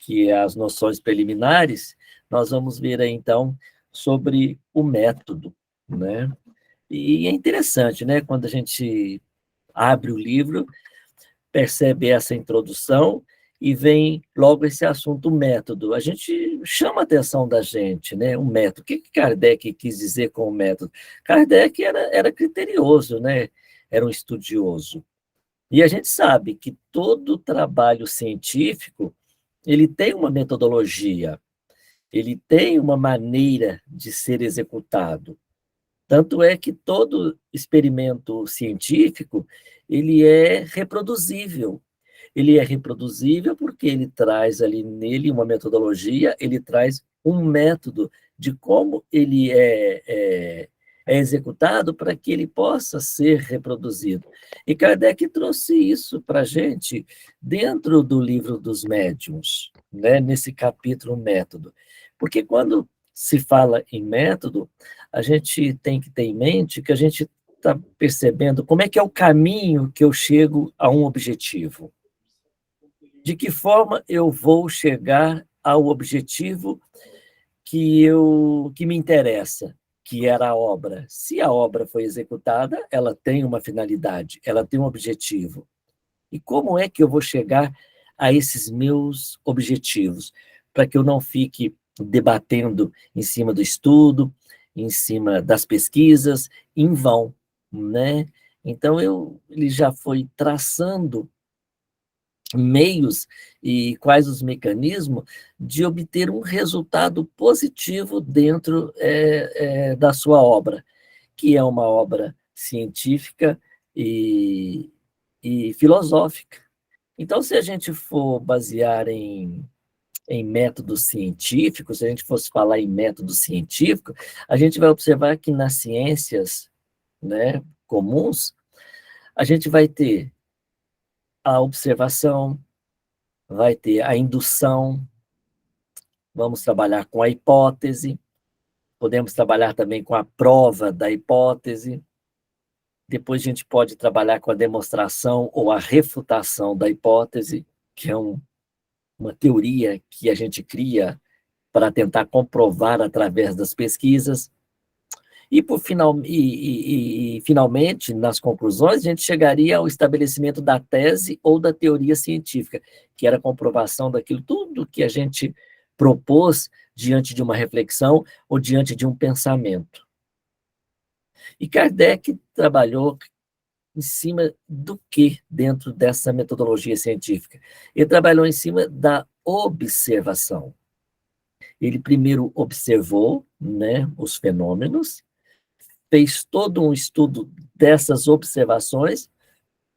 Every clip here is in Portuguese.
que é as noções preliminares, nós vamos ver aí, então, sobre o método, né? E é interessante, né? Quando a gente abre o livro, percebe essa introdução e vem logo esse assunto, o método. A gente chama a atenção da gente, né? O método. O que Kardec quis dizer com o método? Kardec era criterioso, né? Era um estudioso. E a gente sabe que todo trabalho científico, ele tem uma metodologia, ele tem uma maneira de ser executado. Tanto é que todo experimento científico, ele é reproduzível. Ele é reproduzível porque ele traz ali nele uma metodologia, ele traz um método de como ele é executado para que ele possa ser reproduzido. E Kardec trouxe isso para a gente dentro do livro dos médiuns, né? Nesse capítulo método. Porque quando se fala em método, a gente tem que ter em mente que a gente está percebendo como é que é o caminho que eu chego a um objetivo. De que forma eu vou chegar ao objetivo que me interessa, que era a obra. Se a obra foi executada, ela tem uma finalidade, ela tem um objetivo. E como é que eu vou chegar a esses meus objetivos? Para que eu não fique debatendo em cima do estudo, em cima das pesquisas, em vão, né? Então, ele já foi traçando meios e quais os mecanismos de obter um resultado positivo dentro da sua obra, que é uma obra científica e filosófica. Então, se a gente for basear em métodos científicos, se a gente fosse falar em método científico, a gente vai observar que nas ciências, né, comuns, a gente vai ter a observação, vai ter a indução, vamos trabalhar com a hipótese, podemos trabalhar também com a prova da hipótese, depois a gente pode trabalhar com a demonstração ou a refutação da hipótese, que é uma teoria que a gente cria para tentar comprovar através das pesquisas. Finalmente, nas conclusões, a gente chegaria ao estabelecimento da tese ou da teoria científica, que era a comprovação daquilo, tudo que a gente propôs diante de uma reflexão ou diante de um pensamento. E Kardec trabalhou em cima do que dentro dessa metodologia científica? Ele trabalhou em cima da observação. Ele primeiro observou, né, os fenômenos, fez todo um estudo dessas observações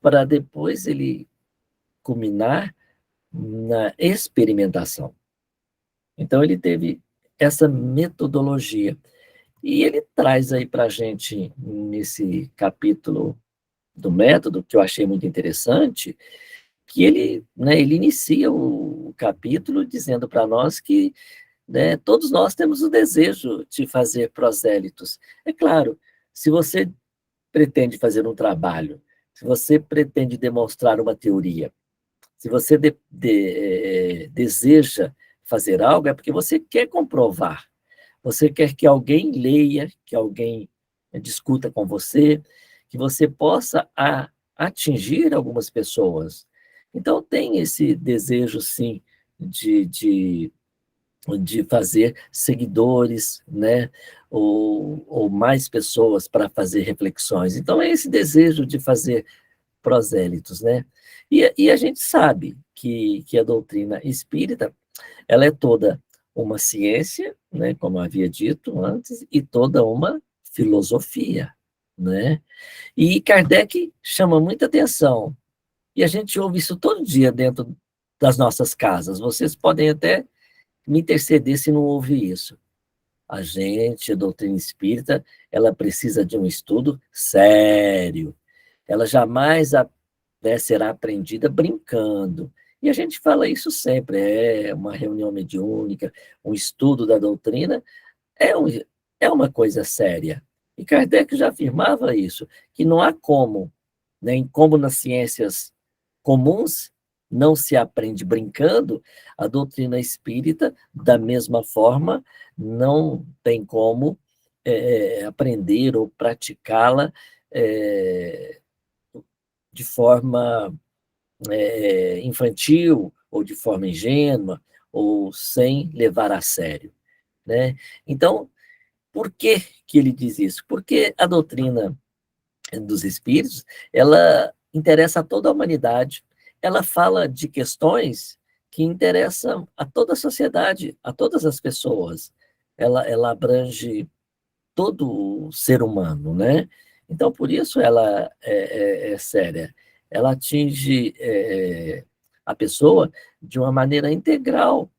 para depois ele culminar na experimentação. Então, ele teve essa metodologia. E ele traz aí para a gente, nesse capítulo do método, que eu achei muito interessante, que ele inicia o capítulo dizendo para nós que, né, todos nós temos o desejo de fazer prosélitos. É claro, se você pretende fazer um trabalho, se você pretende demonstrar uma teoria, se você deseja fazer algo, é porque você quer comprovar. Você quer que alguém leia, que alguém discuta com você, que você possa atingir algumas pessoas. Então, tem esse desejo, sim, de fazer seguidores, né? Ou mais pessoas para fazer reflexões. Então, é esse desejo de fazer prosélitos, né? E a gente sabe que a doutrina espírita, ela é toda uma ciência, né, como eu havia dito antes, e toda uma filosofia, né? E Kardec chama muita atenção, e a gente ouve isso todo dia dentro das nossas casas. Vocês podem até me interceder se não ouve isso. A doutrina espírita, ela precisa de um estudo sério. Ela jamais será aprendida brincando. E a gente fala isso sempre, uma reunião mediúnica, um estudo da doutrina, é, um, é uma coisa séria. E Kardec já afirmava isso, que não há como, nem como nas ciências comuns, não se aprende brincando, a doutrina espírita, da mesma forma, não tem como aprender ou praticá-la de forma infantil, ou de forma ingênua, ou sem levar a sério, né? Então, por que que ele diz isso? Porque a doutrina dos espíritos, ela interessa a toda a humanidade. Ela fala de questões que interessam a toda a sociedade, a todas as pessoas. Ela abrange todo o ser humano, né? Então, por isso ela é séria. Ela atinge a pessoa de uma maneira integral,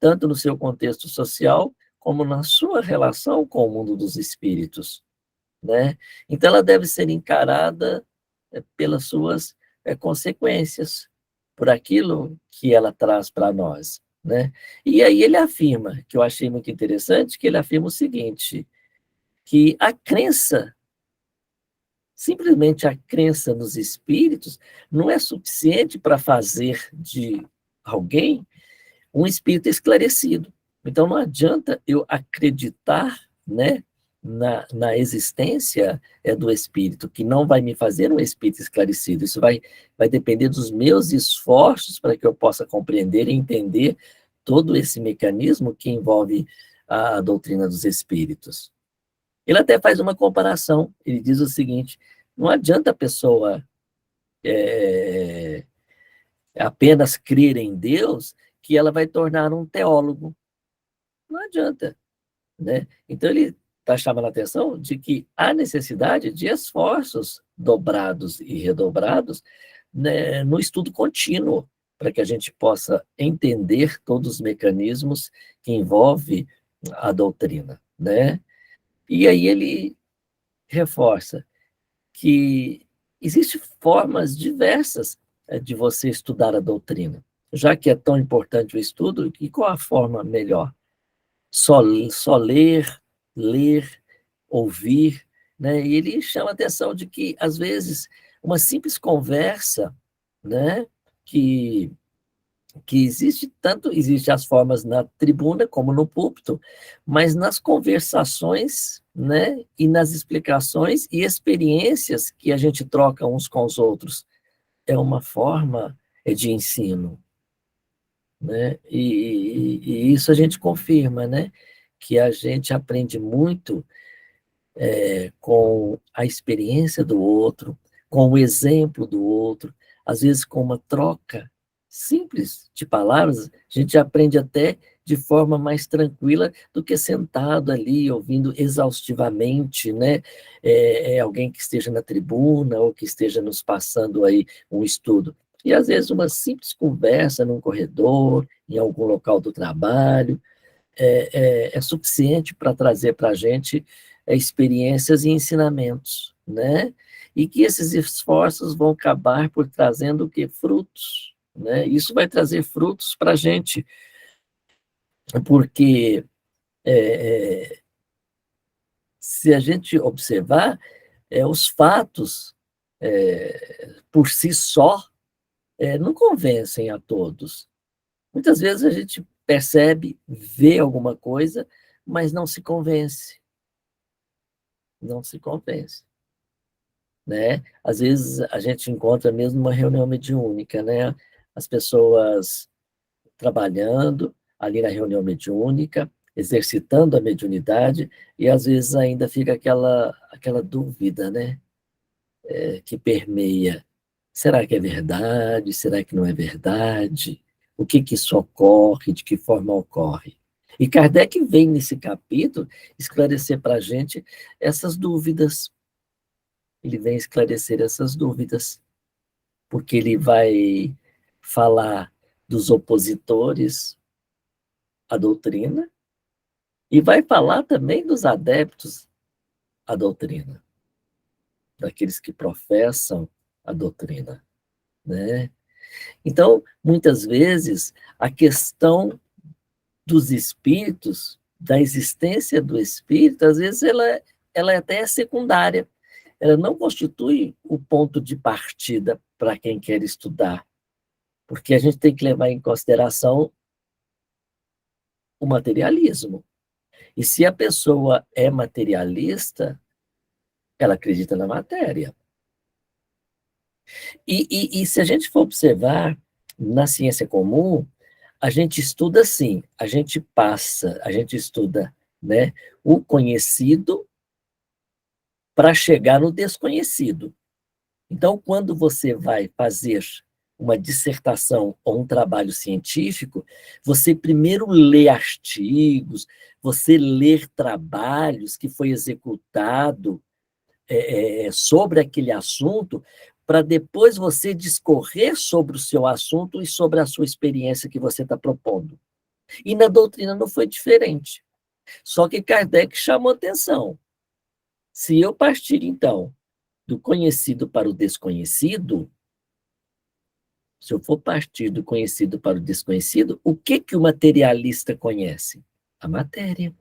tanto no seu contexto social, como na sua relação com o mundo dos espíritos, né? Então, ela deve ser encarada pelas suas consequências, por aquilo que ela traz para nós, né? E aí ele afirma, que eu achei muito interessante, que ele afirma o seguinte, que a crença, simplesmente a crença nos espíritos, não é suficiente para fazer de alguém um espírito esclarecido. Então, não adianta eu acreditar, né, na existência do espírito, que não vai me fazer um espírito esclarecido. Isso vai depender dos meus esforços para que eu possa compreender e entender todo esse mecanismo que envolve a doutrina dos espíritos. Ele até faz uma comparação. Ele diz o seguinte: não adianta a pessoa é, apenas crer em Deus que ela vai tornar um teólogo. Não adianta, né? Então ele está chamando a atenção de que há necessidade de esforços dobrados e redobrados, né, no estudo contínuo, para que a gente possa entender todos os mecanismos que envolvem a doutrina, né? E aí ele reforça que existem formas diversas de você estudar a doutrina. Já que é tão importante o estudo, e qual a forma melhor? Só ler, ler, ouvir, né? E ele chama a atenção de que, às vezes, uma simples conversa, né, que existe as formas na tribuna como no púlpito, mas nas conversações, né, e nas explicações e experiências que a gente troca uns com os outros, é uma forma de ensino, né? E isso a gente confirma, né, que a gente aprende muito com a experiência do outro, com o exemplo do outro, às vezes com uma troca simples de palavras, a gente aprende até de forma mais tranquila do que sentado ali, ouvindo exaustivamente, né? Alguém que esteja na tribuna ou que esteja nos passando aí um estudo. E às vezes uma simples conversa num corredor, em algum local do trabalho, é suficiente para trazer para a gente experiências e ensinamentos, né? E que esses esforços vão acabar por trazendo o quê? Frutos, né? Isso vai trazer frutos para a gente, porque se a gente observar, os fatos por si só não convencem a todos. Muitas vezes a gente percebe, vê alguma coisa, mas não se convence, não se convence, né? Às vezes a gente encontra mesmo uma reunião mediúnica, né? As pessoas trabalhando ali na reunião mediúnica, exercitando a mediunidade, e às vezes ainda fica aquela dúvida, né? Que permeia. Será que é verdade? Será que não é verdade? O que que isso ocorre? De que forma ocorre? E Kardec vem nesse capítulo esclarecer para a gente essas dúvidas. Ele vem esclarecer essas dúvidas, porque ele vai falar dos opositores à doutrina e vai falar também dos adeptos à doutrina, daqueles que professam a doutrina, né? Então, muitas vezes, a questão dos espíritos, da existência do espírito, às vezes ela até é secundária. Ela não constitui o ponto de partida para quem quer estudar. porque a gente tem que levar em consideração o materialismo. E se a pessoa é materialista, ela acredita na matéria. E se a gente for observar, na ciência comum, a gente estuda assim, a gente estuda, né, o conhecido para chegar no desconhecido. Então, quando você vai fazer uma dissertação ou um trabalho científico, você primeiro lê artigos, você lê trabalhos que foi executado sobre aquele assunto, para depois você discorrer sobre o seu assunto e sobre a sua experiência que você está propondo. E na doutrina não foi diferente. Só que Kardec chamou atenção. Se eu partir, então, do conhecido para o desconhecido, se eu for partir do conhecido para o desconhecido, o que que o materialista conhece? A matéria.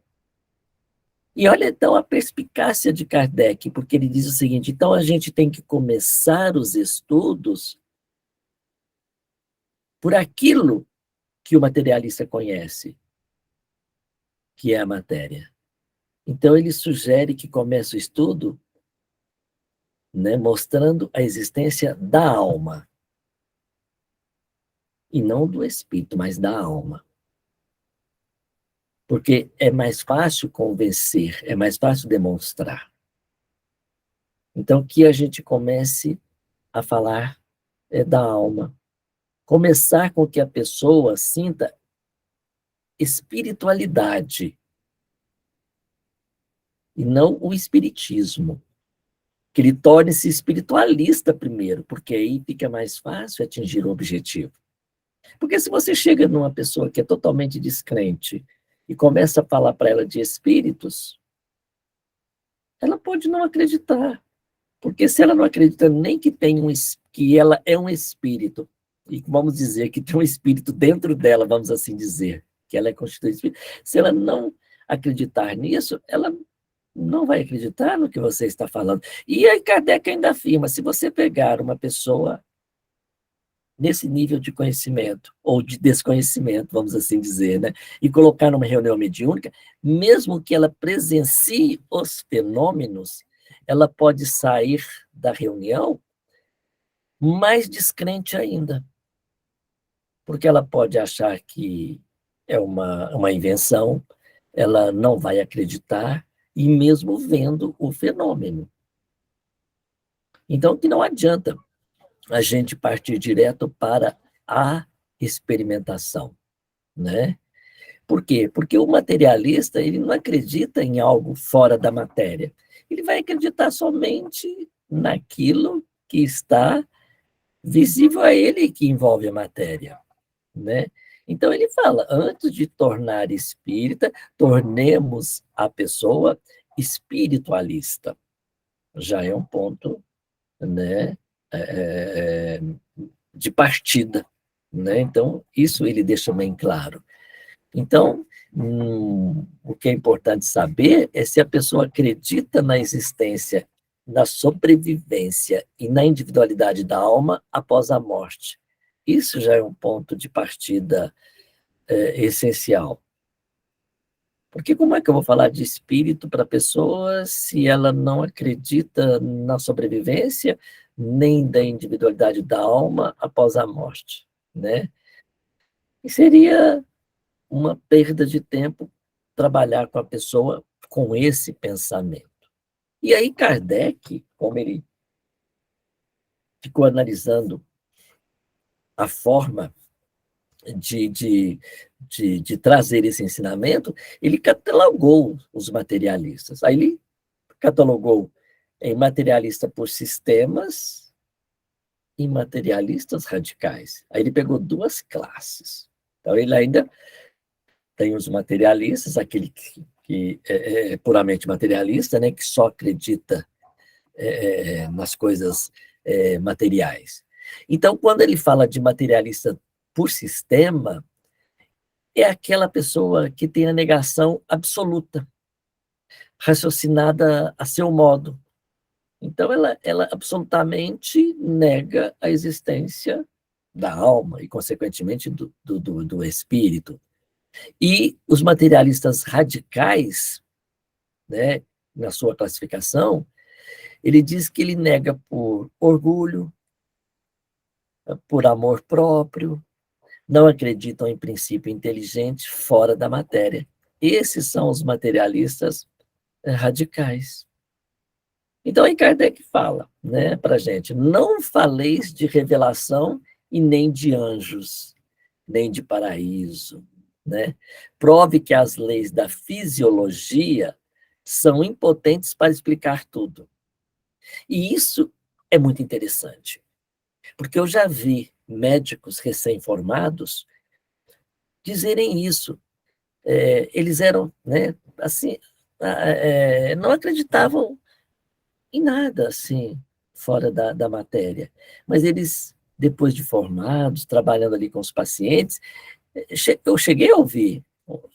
E olha então a perspicácia de Kardec, porque ele diz o seguinte: então a gente tem que começar os estudos por aquilo que o materialista conhece, que é a matéria. Então ele sugere que comece o estudo, né, mostrando a existência da alma, e não do espírito, mas da alma. Porque é mais fácil convencer, é mais fácil demonstrar. Então, que a gente comece a falar da alma. Começar com que a pessoa sinta espiritualidade, e não o espiritismo. Que ele torne-se espiritualista primeiro, porque aí fica mais fácil atingir o objetivo. Porque se você chega numa pessoa que é totalmente descrente e começa a falar para ela de espíritos, ela pode não acreditar. Porque se ela não acredita nem que tem que ela é um espírito, e vamos dizer que tem um espírito dentro dela, vamos assim dizer, que ela é constituída de espírito, se ela não acreditar nisso, ela não vai acreditar no que você está falando. E aí Kardec ainda afirma, se você pegar uma pessoa nesse nível de conhecimento, ou de desconhecimento, vamos assim dizer, né, e colocar numa reunião mediúnica, mesmo que ela presencie os fenômenos, ela pode sair da reunião mais descrente ainda, porque ela pode achar que é uma invenção, ela não vai acreditar, e mesmo vendo o fenômeno. Então, que não adianta a gente partir direto para a experimentação, né? Por quê? Porque o materialista, ele não acredita em algo fora da matéria. Ele vai acreditar somente naquilo que está visível a ele, que envolve a matéria, né? Então ele fala, antes de tornar espírita, tornemos a pessoa espiritualista. Já é um ponto, né, é, de partida, né? Então isso ele deixa bem claro. Então, o que é importante saber é se a pessoa acredita na existência, na sobrevivência e na individualidade da alma após a morte. Isso já é um ponto de partida essencial. Porque como é que eu vou falar de espírito para a pessoa se ela não acredita na sobrevivência, nem da individualidade da alma após a morte, né? E seria uma perda de tempo trabalhar com a pessoa com esse pensamento. E aí Kardec, como ele ficou analisando a forma de trazer esse ensinamento, ele catalogou os materialistas. Aí ele catalogou em materialista por sistemas e materialistas radicais. Aí ele pegou duas classes. Então ele ainda tem os materialistas, aquele que é puramente materialista, né, que só acredita nas coisas materiais. Então, quando ele fala de materialista por sistema, é aquela pessoa que tem a negação absoluta, raciocinada a seu modo. Então, ela absolutamente nega a existência da alma e, consequentemente, do espírito. E os materialistas radicais, né, na sua classificação, ele diz que ele nega por orgulho, por amor próprio, não acreditam em princípio inteligente fora da matéria. Esses são os materialistas radicais. Então, aí Kardec fala, né, para a gente, não faleis de revelação e nem de anjos, nem de paraíso. Né? Prove que as leis da fisiologia são impotentes para explicar tudo. E isso é muito interessante, porque eu já vi médicos recém-formados dizerem isso. Eles eram, né, assim, não acreditavam em nada, assim, fora da matéria. Mas eles, depois de formados, trabalhando ali com os pacientes, eu cheguei a ouvir,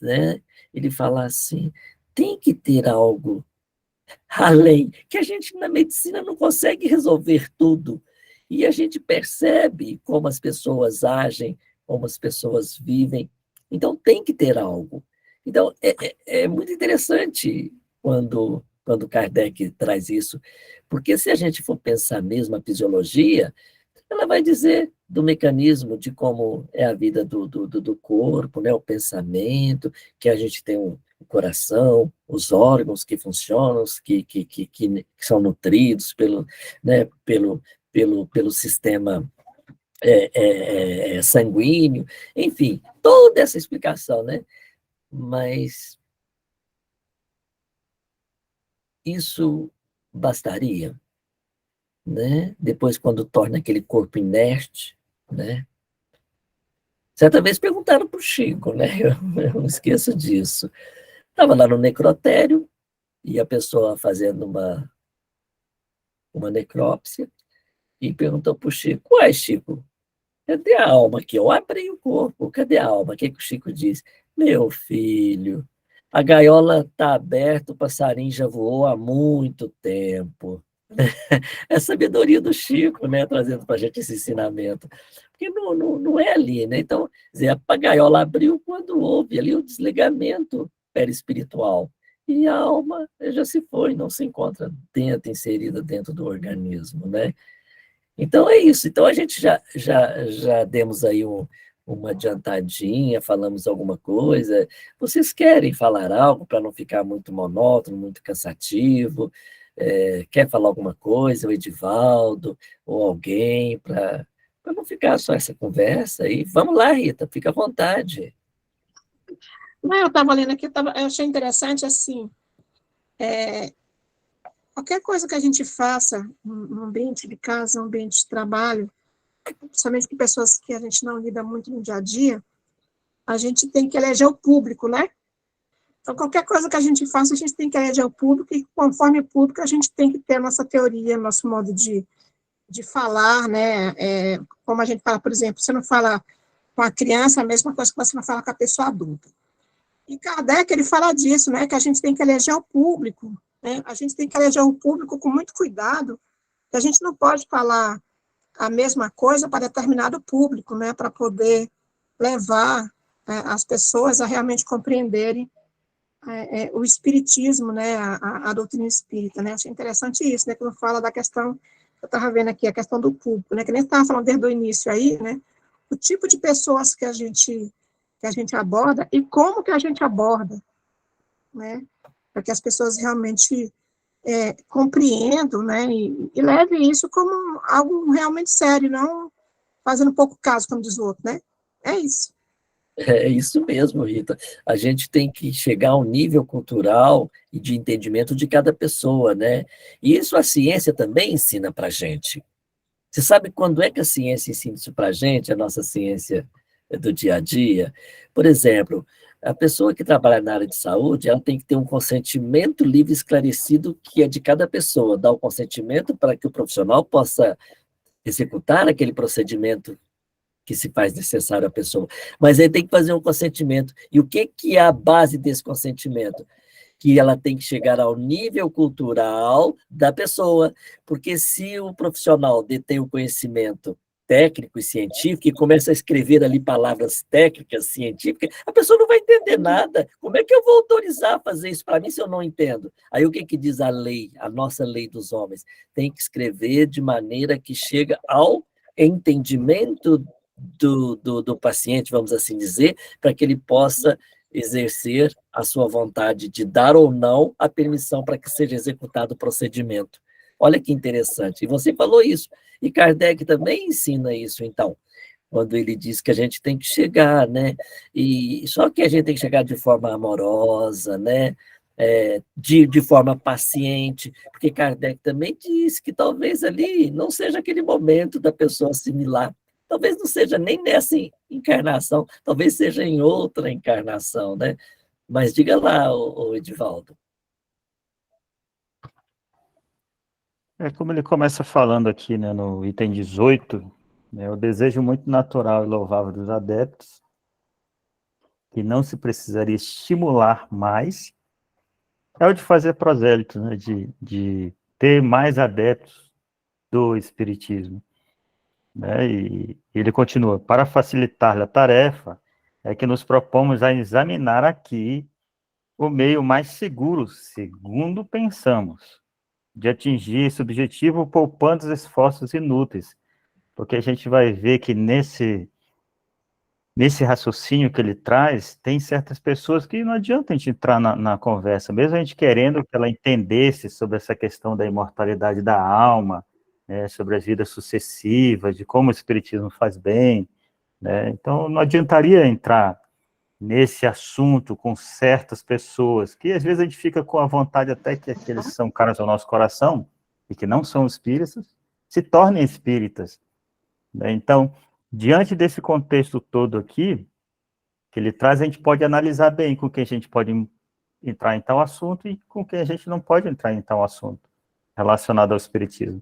né, ele falar assim, tem que ter algo além, que a gente na medicina não consegue resolver tudo. E a gente percebe como as pessoas agem, como as pessoas vivem. Então, tem que ter algo. Então, é muito interessante quando Kardec traz isso, porque se a gente for pensar mesmo a fisiologia, ela vai dizer do mecanismo de como é a vida do corpo, né? O pensamento, que a gente tem o coração, os órgãos que funcionam, que são nutridos né, pelo sistema sanguíneo, enfim, toda essa explicação, né? Mas isso bastaria, né? Depois, quando torna aquele corpo inerte, né? Certa vez perguntaram para o Chico, né? Eu não esqueço disso. Estava lá no necrotério e a pessoa fazendo uma necrópsia e perguntou para o Chico: uai, Chico, cadê a alma aqui? Eu abri o corpo, cadê a alma? O que, que o Chico disse? Meu filho, a gaiola está aberta, o passarinho já voou há muito tempo. É a sabedoria do Chico, né, trazendo para a gente esse ensinamento. Porque não é ali, né? Então, dizer, a gaiola abriu quando houve ali o desligamento perispiritual. E a alma já se foi, não se encontra dentro, inserida dentro do organismo, né? Então é isso. Então a gente já demos aí uma adiantadinha, falamos alguma coisa. Vocês querem falar algo para não ficar muito monótono, muito cansativo? Quer falar alguma coisa, o Edivaldo, ou alguém, para não ficar só essa conversa aí? Vamos lá, Rita, fica à vontade. Não, eu estava lendo aqui, eu achei interessante assim, qualquer coisa que a gente faça no ambiente de casa, no ambiente de trabalho, principalmente com pessoas que a gente não lida muito no dia a dia, a gente tem que eleger o público, né? Então, qualquer coisa que a gente faça, a gente tem que eleger o público, e conforme o público, a gente tem que ter a nossa teoria, nosso modo de falar, né? Como a gente fala, por exemplo, você não fala com a criança a mesma coisa que você vai falar com a pessoa adulta. E Kardec, ele fala disso, né? Que a gente tem que eleger o público, né? A gente tem que eleger o público com muito cuidado, que a gente não pode falar a mesma coisa para determinado público, né? Para poder levar as pessoas a realmente compreenderem o espiritismo, né, a doutrina espírita, né, achei interessante isso, né, quando fala da questão, eu estava vendo aqui, a questão do público, né, que nem estava falando desde o início aí, né, o tipo de pessoas que a gente aborda e como que a gente aborda, né, para que as pessoas realmente compreendam, né, e levem isso como algo realmente sério, não fazendo pouco caso, como diz o outro, né, é isso. É isso mesmo, Rita. A gente tem que chegar ao nível cultural e de entendimento de cada pessoa, né? E isso a ciência também ensina para a gente. Você sabe quando é que a ciência ensina isso para a gente, a nossa ciência do dia a dia? Por exemplo, a pessoa que trabalha na área de saúde, ela tem que ter um consentimento livre e esclarecido que é de cada pessoa, dar o consentimento para que o profissional possa executar aquele procedimento que se faz necessário à pessoa. Mas ele tem que fazer um consentimento. E o que é a base desse consentimento? Que ela tem que chegar ao nível cultural da pessoa, porque se o profissional detém o conhecimento técnico e científico e começa a escrever ali palavras técnicas, científicas, a pessoa não vai entender nada. Como é que eu vou autorizar a fazer isso para mim se eu não entendo? Aí o que que diz a lei, a nossa lei dos homens? Tem que escrever de maneira que chega ao entendimento do paciente, vamos assim dizer, para que ele possa exercer a sua vontade de dar ou não a permissão para que seja executado o procedimento. Olha que interessante. E você falou isso. E Kardec também ensina isso, então, quando ele diz que a gente tem que chegar, né? E só que a gente tem que chegar de forma amorosa, né? De forma paciente, porque Kardec também diz que talvez ali não seja aquele momento da pessoa assimilar, talvez não seja nem nessa encarnação, talvez seja em outra encarnação, né? Mas diga lá, o Edivaldo. Como ele começa falando aqui, né, no item 18, né, o desejo muito natural e louvável dos adeptos, que não se precisaria estimular mais, é o de fazer prosélito, né, de ter mais adeptos do Espiritismo. Né, e ele continua, para facilitar a tarefa, é que nos propomos a examinar aqui o meio mais seguro, segundo pensamos, de atingir esse objetivo poupando os esforços inúteis, porque a gente vai ver que nesse raciocínio que ele traz, tem certas pessoas que não adianta a gente entrar na conversa, mesmo a gente querendo que ela entendesse sobre essa questão da imortalidade da alma, né, sobre as vidas sucessivas, de como o Espiritismo faz bem, né, então não adiantaria entrar nesse assunto com certas pessoas, que às vezes a gente fica com a vontade até que aqueles são caros ao nosso coração, e que não são espíritas, se tornem espíritas. Né? Então, diante desse contexto todo aqui, que ele traz, a gente pode analisar bem com quem a gente pode entrar em tal assunto e com quem a gente não pode entrar em tal assunto relacionado ao espiritismo.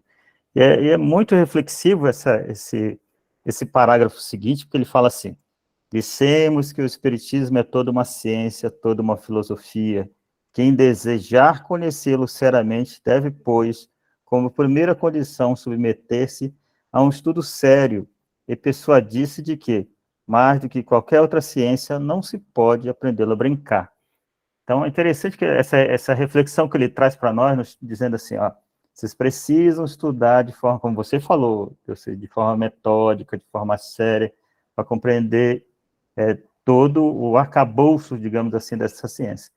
E é muito reflexivo esse parágrafo seguinte, porque ele fala assim: dissemos que o Espiritismo é toda uma ciência, toda uma filosofia. Quem desejar conhecê-lo seriamente deve, pois, como primeira condição, submeter-se a um estudo sério e persuadir-se de que, mais do que qualquer outra ciência, não se pode aprendê-lo a brincar. Então, é interessante que essa reflexão que ele traz para nós, dizendo assim, ó, vocês precisam estudar de forma, como você falou, de forma metódica, de forma séria, para compreender todo o arcabouço, digamos assim, dessa ciência.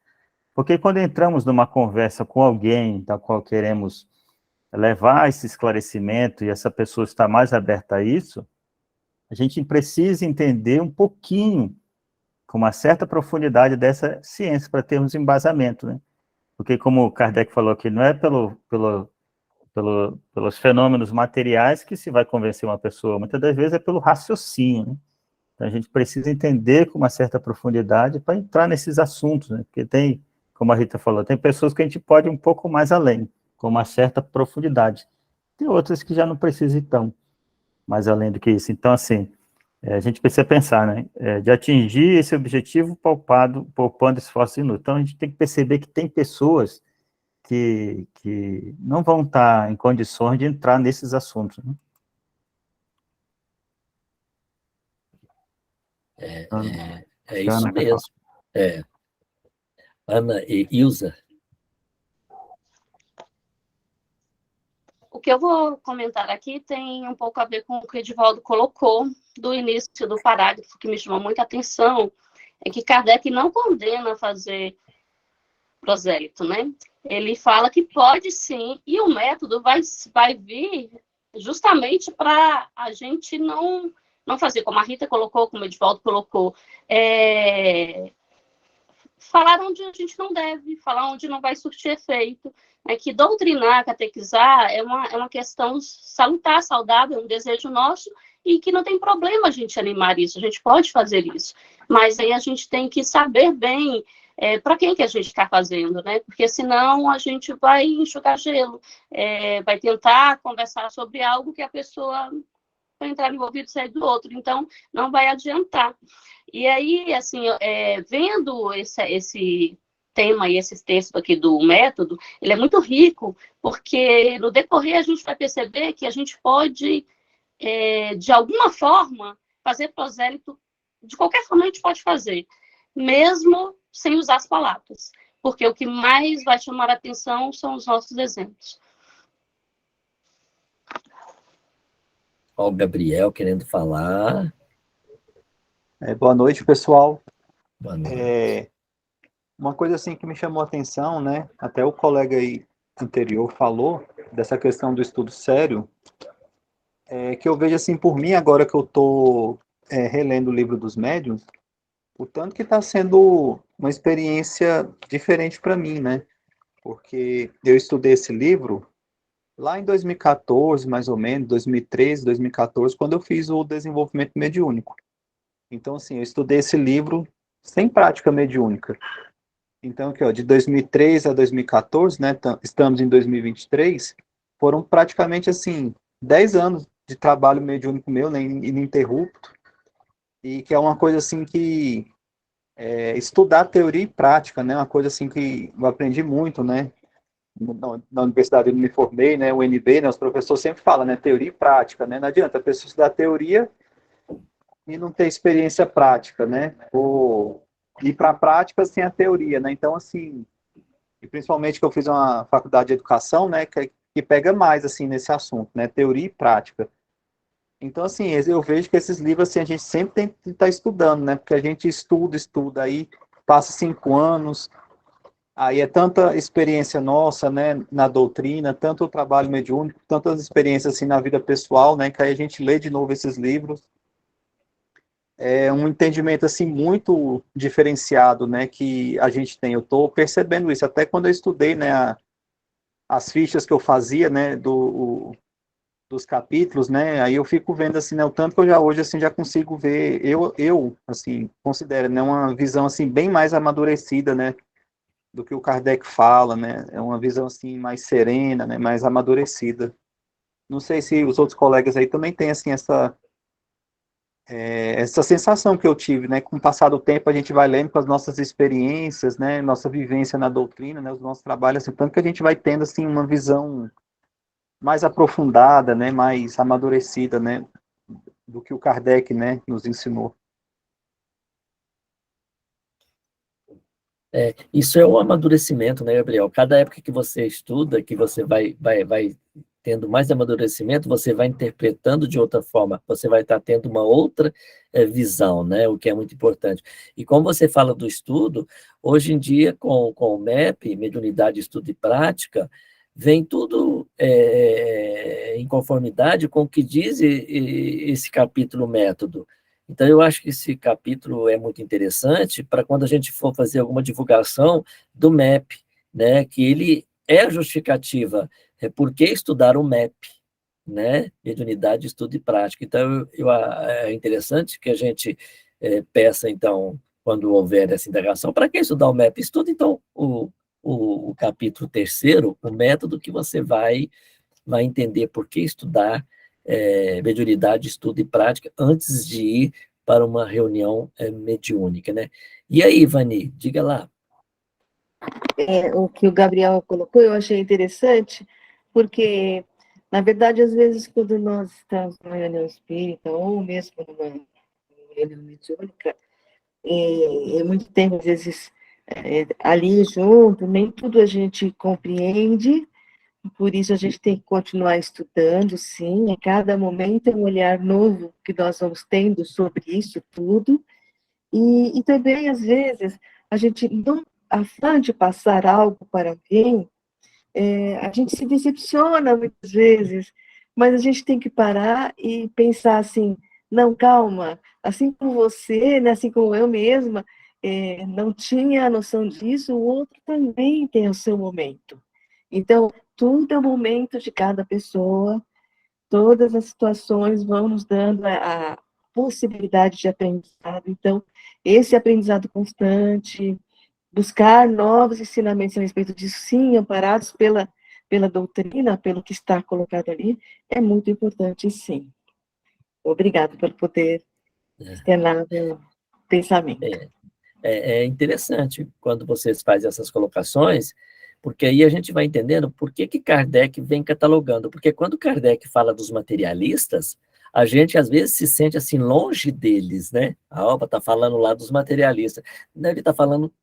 Porque quando entramos numa conversa com alguém da qual queremos levar esse esclarecimento e essa pessoa está mais aberta a isso, a gente precisa entender um pouquinho, com uma certa profundidade dessa ciência, para termos embasamento, né? Porque, como o Kardec falou aqui, não é pelos fenômenos materiais que se vai convencer uma pessoa, muitas das vezes é pelo raciocínio, né? Então, a gente precisa entender com uma certa profundidade para entrar nesses assuntos, né? Porque tem, como a Rita falou, tem pessoas que a gente pode ir um pouco mais além, com uma certa profundidade. Tem outras que já não precisam ir tão mais além do que isso. Então, assim, a gente precisa pensar, né? De atingir esse objetivo poupando esforço inútil. Então, a gente tem que perceber que tem pessoas que não vão estar em condições de entrar nesses assuntos, né? É isso mesmo. Ana e Ilza. O que eu vou comentar aqui tem um pouco a ver com o que o Edivaldo colocou do início do parágrafo, que me chamou muita atenção, é que Kardec não condena fazer prosélito, né? Ele fala que pode sim, e o método vai vir justamente para a gente não fazer, como a Rita colocou, como o Edivaldo colocou, falar onde a gente não deve, falar onde não vai surtir efeito, né? Que doutrinar, catequizar é uma questão salutar, saudável, um desejo nosso, e que não tem problema a gente animar isso, a gente pode fazer isso, mas aí a gente tem que saber bem para quem que a gente está fazendo, né? Porque senão a gente vai enxugar gelo, vai tentar conversar sobre algo que a pessoa vai entrar no ouvido e sair do outro, então não vai adiantar. E aí, assim, vendo esse tema e esse texto aqui do método, ele é muito rico, porque no decorrer a gente vai perceber que a gente pode de alguma forma, fazer prosélito, de qualquer forma a gente pode fazer, mesmo sem usar as palavras, porque o que mais vai chamar a atenção são os nossos exemplos. Ó, o Gabriel querendo falar. Boa noite, pessoal. Boa noite. Uma coisa assim que me chamou a atenção, né? Até o colega aí anterior falou dessa questão do estudo sério, que eu vejo assim por mim agora que eu estou relendo o livro dos médiuns, o tanto que está sendo uma experiência diferente para mim, né? Porque eu estudei esse livro lá em 2014, mais ou menos, 2013, 2014, quando eu fiz o desenvolvimento mediúnico. Então, assim, eu estudei esse livro sem prática mediúnica. Então, aqui, ó, de 2003 a 2014, né, estamos em 2023, foram praticamente, assim, 10 anos de trabalho mediúnico meu, né, ininterrupto, e que é uma coisa, assim, que estudar teoria e prática, né, uma coisa, assim, que eu aprendi muito, né, na universidade eu me formei, né, o UNB, né, os professores sempre falam, né, teoria e prática, né, não adianta a pessoa estudar teoria e não ter experiência prática, né, ou ir para a prática sem a teoria, né, então, assim, e principalmente que eu fiz uma faculdade de educação, né, que pega mais, assim, nesse assunto, né, teoria e prática. Então, assim, eu vejo que esses livros, assim, a gente sempre tem que estar estudando, né, porque a gente estuda, aí passa 5 anos, aí é tanta experiência nossa, né, na doutrina, tanto o trabalho mediúnico, tantas experiências, assim, na vida pessoal, né, que aí a gente lê de novo esses livros, um entendimento, assim, muito diferenciado, né, que a gente tem. Eu estou percebendo isso, até quando eu estudei, né, as fichas que eu fazia, né, dos capítulos, né, aí eu fico vendo, assim, né, o tanto que eu já hoje, assim, já consigo ver, assim, considero, né, uma visão, assim, bem mais amadurecida, né, do que o Kardec fala, né, é uma visão, assim, mais serena, né, mais amadurecida. Não sei se os outros colegas aí também têm, assim, essa sensação que eu tive, né, com o passar do tempo a gente vai lendo com as nossas experiências, né, nossa vivência na doutrina, né, os nossos trabalhos, assim, tanto que a gente vai tendo, assim, uma visão mais aprofundada, né, mais amadurecida, né, do que o Kardec, né, nos ensinou. Isso é um amadurecimento, né, Gabriel? Cada época que você estuda, que você vai tendo mais amadurecimento, você vai interpretando de outra forma, você vai estar tendo uma outra visão, né, o que é muito importante. E como você fala do estudo, hoje em dia, com o MEP, Mediunidade, Estudo e Prática, vem tudo em conformidade com o que diz esse capítulo método. Então, eu acho que esse capítulo é muito interessante para quando a gente for fazer alguma divulgação do MEP, né, que ele é a justificativa, por que estudar o MEP, né, Mediunidade, Estudo e Prática. Então, é interessante que a gente peça, então, quando houver essa indagação, para que estudar o MEP? Estuda, então, o capítulo 3º, o método que você vai entender por que estudar mediunidade, estudo e prática antes de ir para uma reunião mediúnica, né? E aí, Vani, diga lá. O que o Gabriel colocou, eu achei interessante, porque, na verdade, às vezes, quando nós estamos numa reunião espírita, ou mesmo numa reunião mediúnica, é muito tempo, às vezes, ali junto, nem tudo a gente compreende. Por isso, a gente tem que continuar estudando, sim. A cada momento é um olhar novo que nós vamos tendo sobre isso tudo. E também, às vezes, a gente, não afã de passar algo para alguém, a gente se decepciona muitas vezes, mas a gente tem que parar e pensar assim, não, calma, assim como você, né, assim como eu mesma, não tinha a noção disso, o outro também tem o seu momento. Então, tudo é o momento de cada pessoa, todas as situações vão nos dando a possibilidade de aprendizado. Então, esse aprendizado constante, buscar novos ensinamentos a respeito disso, sim, amparados pela doutrina, pelo que está colocado ali, é muito importante, sim. Obrigada por poder externar o pensamento. É interessante quando vocês fazem essas colocações, porque aí a gente vai entendendo por que Kardec vem catalogando. Porque quando Kardec fala dos materialistas, a gente às vezes se sente assim longe deles, né? A Alba está falando lá dos materialistas, deve estar falando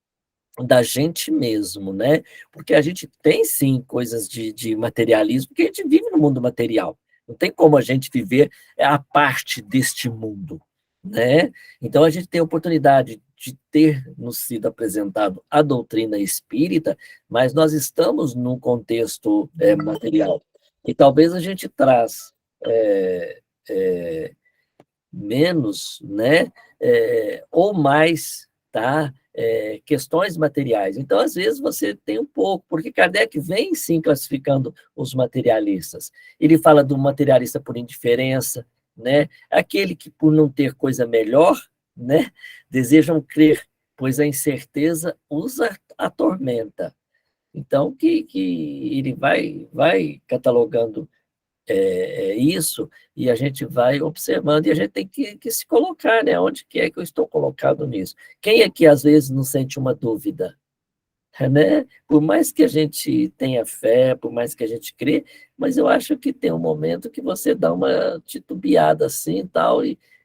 da gente mesmo, né? Porque a gente tem sim coisas de materialismo, porque a gente vive no mundo material. Não tem como a gente viver a parte deste mundo, né? Então a gente tem a oportunidade de ter nos sido apresentado a doutrina espírita, mas nós estamos num contexto material. E talvez a gente traz menos, né? Ou mais, tá? Questões materiais. Então, às vezes, você tem um pouco, porque Kardec vem, sim, classificando os materialistas. Ele fala do materialista por indiferença, né? Aquele que, por não ter coisa melhor, né? Desejam crer, pois a incerteza os atormenta. Então, que ele vai catalogando isso, e a gente vai observando, e a gente tem que se colocar, né? Onde que é que eu estou colocado nisso? Quem é que às vezes não sente uma dúvida? Né? Por mais que a gente tenha fé, por mais que a gente crê, mas eu acho que tem um momento que você dá uma titubeada assim e tal,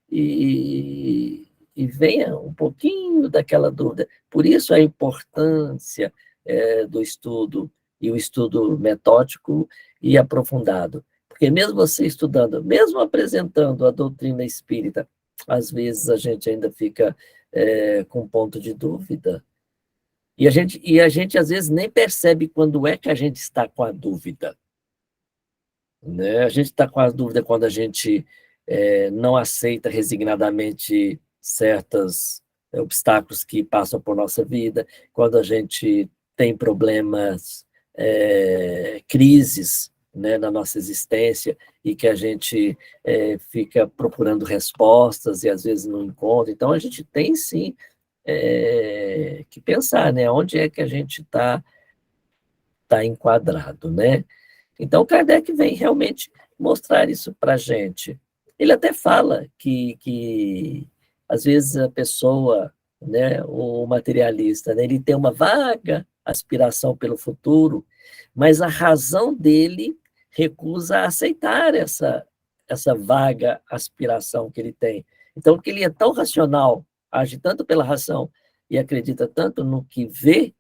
e venha um pouquinho daquela dúvida. Por isso a importância do estudo, e o estudo metódico e aprofundado. Porque mesmo você estudando, mesmo apresentando a doutrina espírita, às vezes a gente ainda fica com ponto de dúvida. E a gente, às vezes, nem percebe quando é que a gente está com a dúvida. Né? A gente está com a dúvida quando a gente não aceita resignadamente certos obstáculos que passam por nossa vida, quando a gente tem problemas, crises, né, na nossa existência, e que a gente fica procurando respostas e às vezes não encontra. Então, a gente tem, sim, que pensar, né? Onde é que a gente está enquadrado, né? Então, Kardec vem realmente mostrar isso para a gente. Ele até fala que às vezes a pessoa, né, o materialista, né, ele tem uma vaga aspiração pelo futuro, mas a razão dele recusa aceitar essa vaga aspiração que ele tem. Então, que ele é tão racional, age tanto pela razão e acredita tanto no que vê,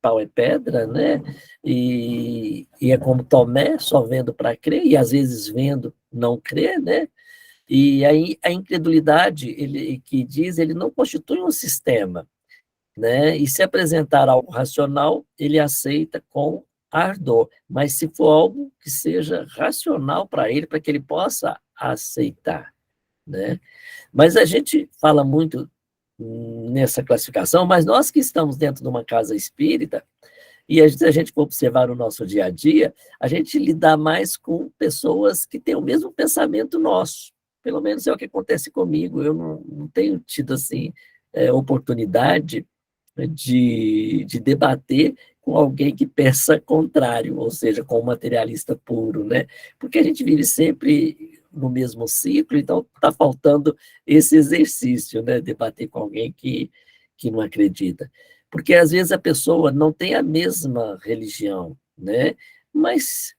pau é pedra, né? E é como Tomé, só vendo para crer, e às vezes vendo não crer, né? E aí a incredulidade, ele que diz, ele não constitui um sistema, né? E se apresentar algo racional, ele aceita com ardor, mas se for algo que seja racional para ele, para que ele possa aceitar, né? Mas a gente fala muito nessa classificação, mas nós que estamos dentro de uma casa espírita, e se a gente for observar o nosso dia a dia, a gente lida mais com pessoas que têm o mesmo pensamento nosso. Pelo menos é o que acontece comigo. Eu não tenho tido assim oportunidade de debater com alguém que pensa contrário, ou seja, com um materialista puro, né? Porque a gente vive sempre no mesmo ciclo, então está faltando esse exercício, né? Debater com alguém que não acredita. Porque às vezes a pessoa não tem a mesma religião, né? Mas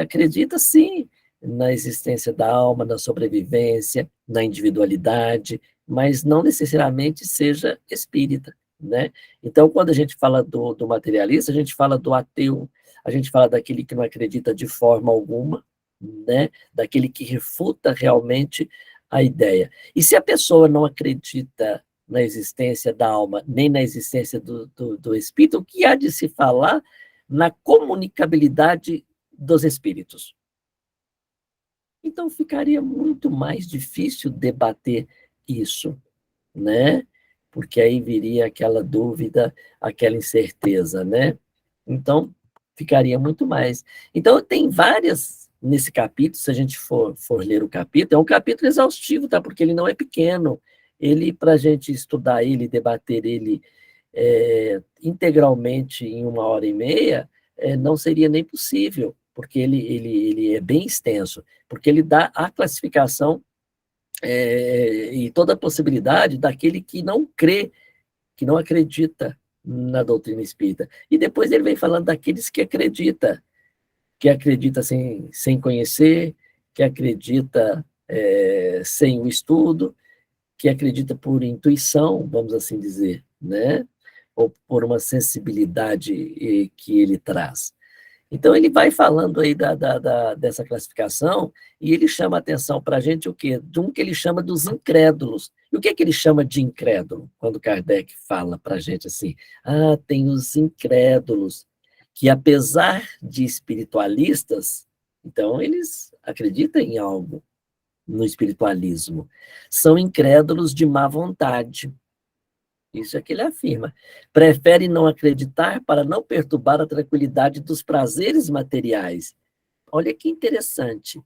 acredita sim na existência da alma, na sobrevivência, na individualidade, mas não necessariamente seja espírita, né? Então, quando a gente fala do materialista, a gente fala do ateu, a gente fala daquele que não acredita de forma alguma, né? Daquele que refuta realmente a ideia. E se a pessoa não acredita na existência da alma, nem na existência do espírito, o que há de se falar na comunicabilidade dos espíritos? Então, ficaria muito mais difícil debater isso, né? Porque aí viria aquela dúvida, aquela incerteza, né? Então, ficaria muito mais. Então, tem várias nesse capítulo, se a gente for ler o capítulo, é um capítulo exaustivo, tá? Porque ele não é pequeno. Ele, para a gente estudar ele, debater ele integralmente em 1h30, não seria nem possível, porque ele é bem extenso, porque ele dá a classificação e toda a possibilidade daquele que não crê, que não acredita na doutrina espírita. E depois ele vem falando daqueles que acredita sem conhecer, que acredita sem o estudo, que acredita por intuição, vamos assim dizer, né? Ou por uma sensibilidade que ele traz. Então, ele vai falando aí dessa classificação e ele chama a atenção para a gente o quê? De um que ele chama dos incrédulos. E o que é que ele chama de incrédulo? Quando Kardec fala para a gente assim, tem os incrédulos, que apesar de espiritualistas, então eles acreditam em algo no espiritualismo, são incrédulos de má vontade. Isso é que ele afirma. Prefere não acreditar para não perturbar a tranquilidade dos prazeres materiais. Olha que interessante,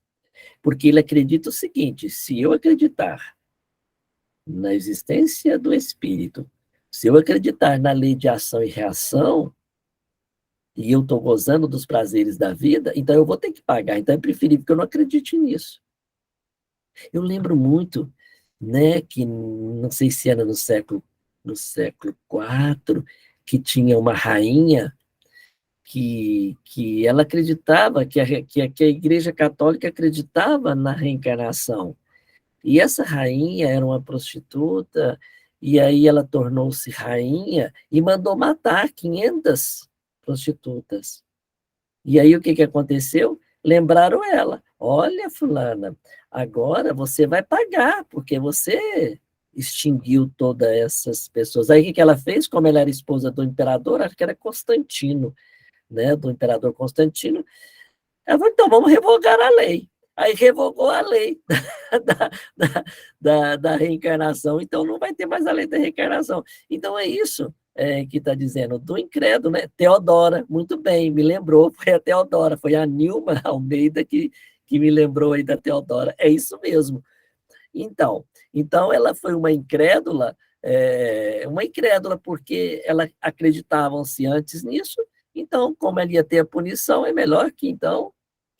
porque ele acredita o seguinte: se eu acreditar na existência do espírito, se eu acreditar na lei de ação e reação, e eu estou gozando dos prazeres da vida, então eu vou ter que pagar. Então é preferível que eu não acredite nisso. Eu lembro muito, né, que não sei se era no século IV, que tinha uma rainha que ela acreditava, que a Igreja Católica acreditava na reencarnação. E essa rainha era uma prostituta, e aí ela tornou-se rainha e mandou matar 500 prostitutas. E aí o que aconteceu? Lembraram ela: olha, fulana, agora você vai pagar, porque você extinguiu todas essas pessoas. Aí o que ela fez? Como ela era esposa do imperador, acho que era Constantino, né, do imperador Constantino, ela falou: então vamos revogar a lei. Aí revogou a lei da, da reencarnação, então não vai ter mais a lei da reencarnação. Então é isso que está dizendo, do incrédulo, né? Teodora, muito bem, me lembrou, foi a Teodora, foi a Nilma Almeida que me lembrou aí da Teodora, é isso mesmo. Então ela foi uma incrédula porque ela acreditavam-se antes nisso, então, como ela ia ter a punição, é melhor que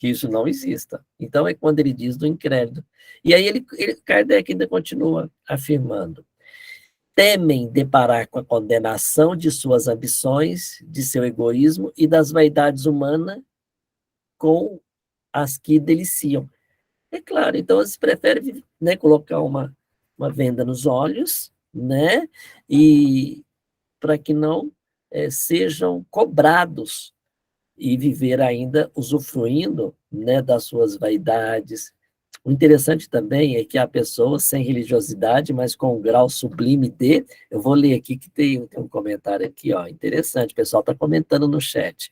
isso não exista. Então, é quando ele diz do incrédulo. E aí Kardec ainda continua afirmando: temem deparar com a condenação de suas ambições, de seu egoísmo e das vaidades humanas com as que deliciam. É claro, então eles preferem, né, colocar uma venda nos olhos, né, e para que não sejam cobrados e viver ainda usufruindo, né, das suas vaidades. O interessante também é que há pessoas sem religiosidade, mas com um grau sublime de... Eu vou ler aqui, que tem um comentário aqui, ó, interessante, o pessoal está comentando no chat.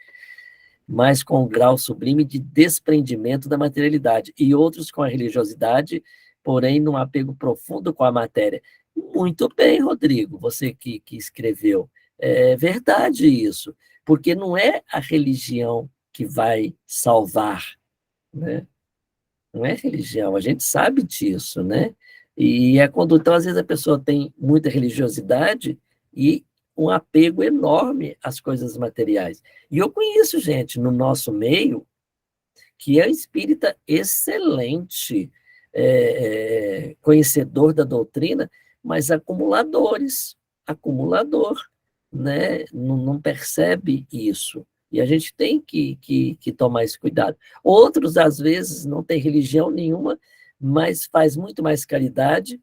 Mas com um grau sublime de desprendimento da materialidade, e outros com a religiosidade, porém num apego profundo com a matéria. Muito bem, Rodrigo, você que escreveu. É verdade isso, porque não é a religião que vai salvar, né? Não é religião, a gente sabe disso, né? E então, às vezes, a pessoa tem muita religiosidade e um apego enorme às coisas materiais. E eu conheço gente no nosso meio que é espírita excelente, conhecedor da doutrina, mas acumulador, né? Não percebe isso. E a gente tem que tomar esse cuidado. Outros, às vezes, não têm religião nenhuma, mas faz muito mais caridade,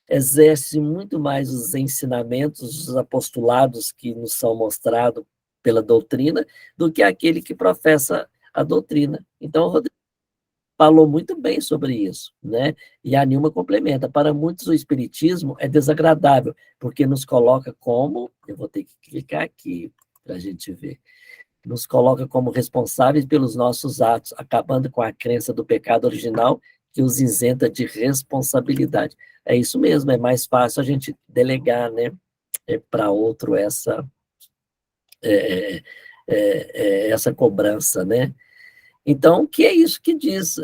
exerce muito mais os ensinamentos, os apostolados que nos são mostrados pela doutrina, do que aquele que professa a doutrina. Então, o Rodrigo falou muito bem sobre isso, né? E a Nilma complementa: para muitos o espiritismo é desagradável, porque nos coloca como, eu vou ter que clicar aqui para a gente ver, nos coloca como responsáveis pelos nossos atos, acabando com a crença do pecado original que os isenta de responsabilidade. É isso mesmo, é mais fácil a gente delegar, né, para outro essa cobrança, né? Então, que é isso que diz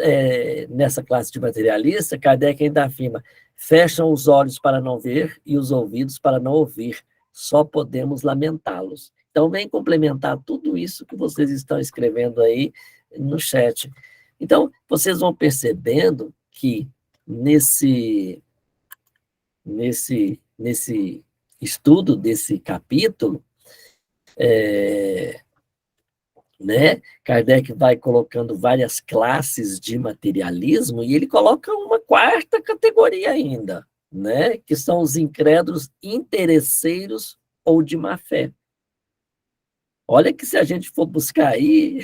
nessa classe de materialista? Kardec ainda afirma: fecham os olhos para não ver e os ouvidos para não ouvir, só podemos lamentá-los. Então, vem complementar tudo isso que vocês estão escrevendo aí no chat. Então, vocês vão percebendo que nesse estudo desse capítulo, né? Kardec vai colocando várias classes de materialismo e ele coloca uma quarta categoria ainda, né? Que são os incrédulos interesseiros ou de má fé. Olha que se a gente for buscar aí,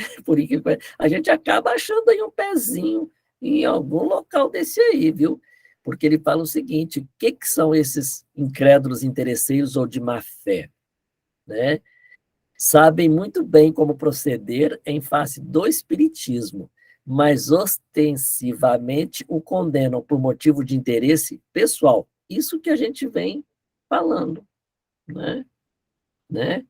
a gente acaba achando aí um pezinho em algum local desse aí, viu? Porque ele fala o seguinte: o que são esses incrédulos interesseiros ou de má fé, né? Sabem muito bem como proceder em face do espiritismo, mas ostensivamente o condenam por motivo de interesse pessoal. Isso que a gente vem falando, né?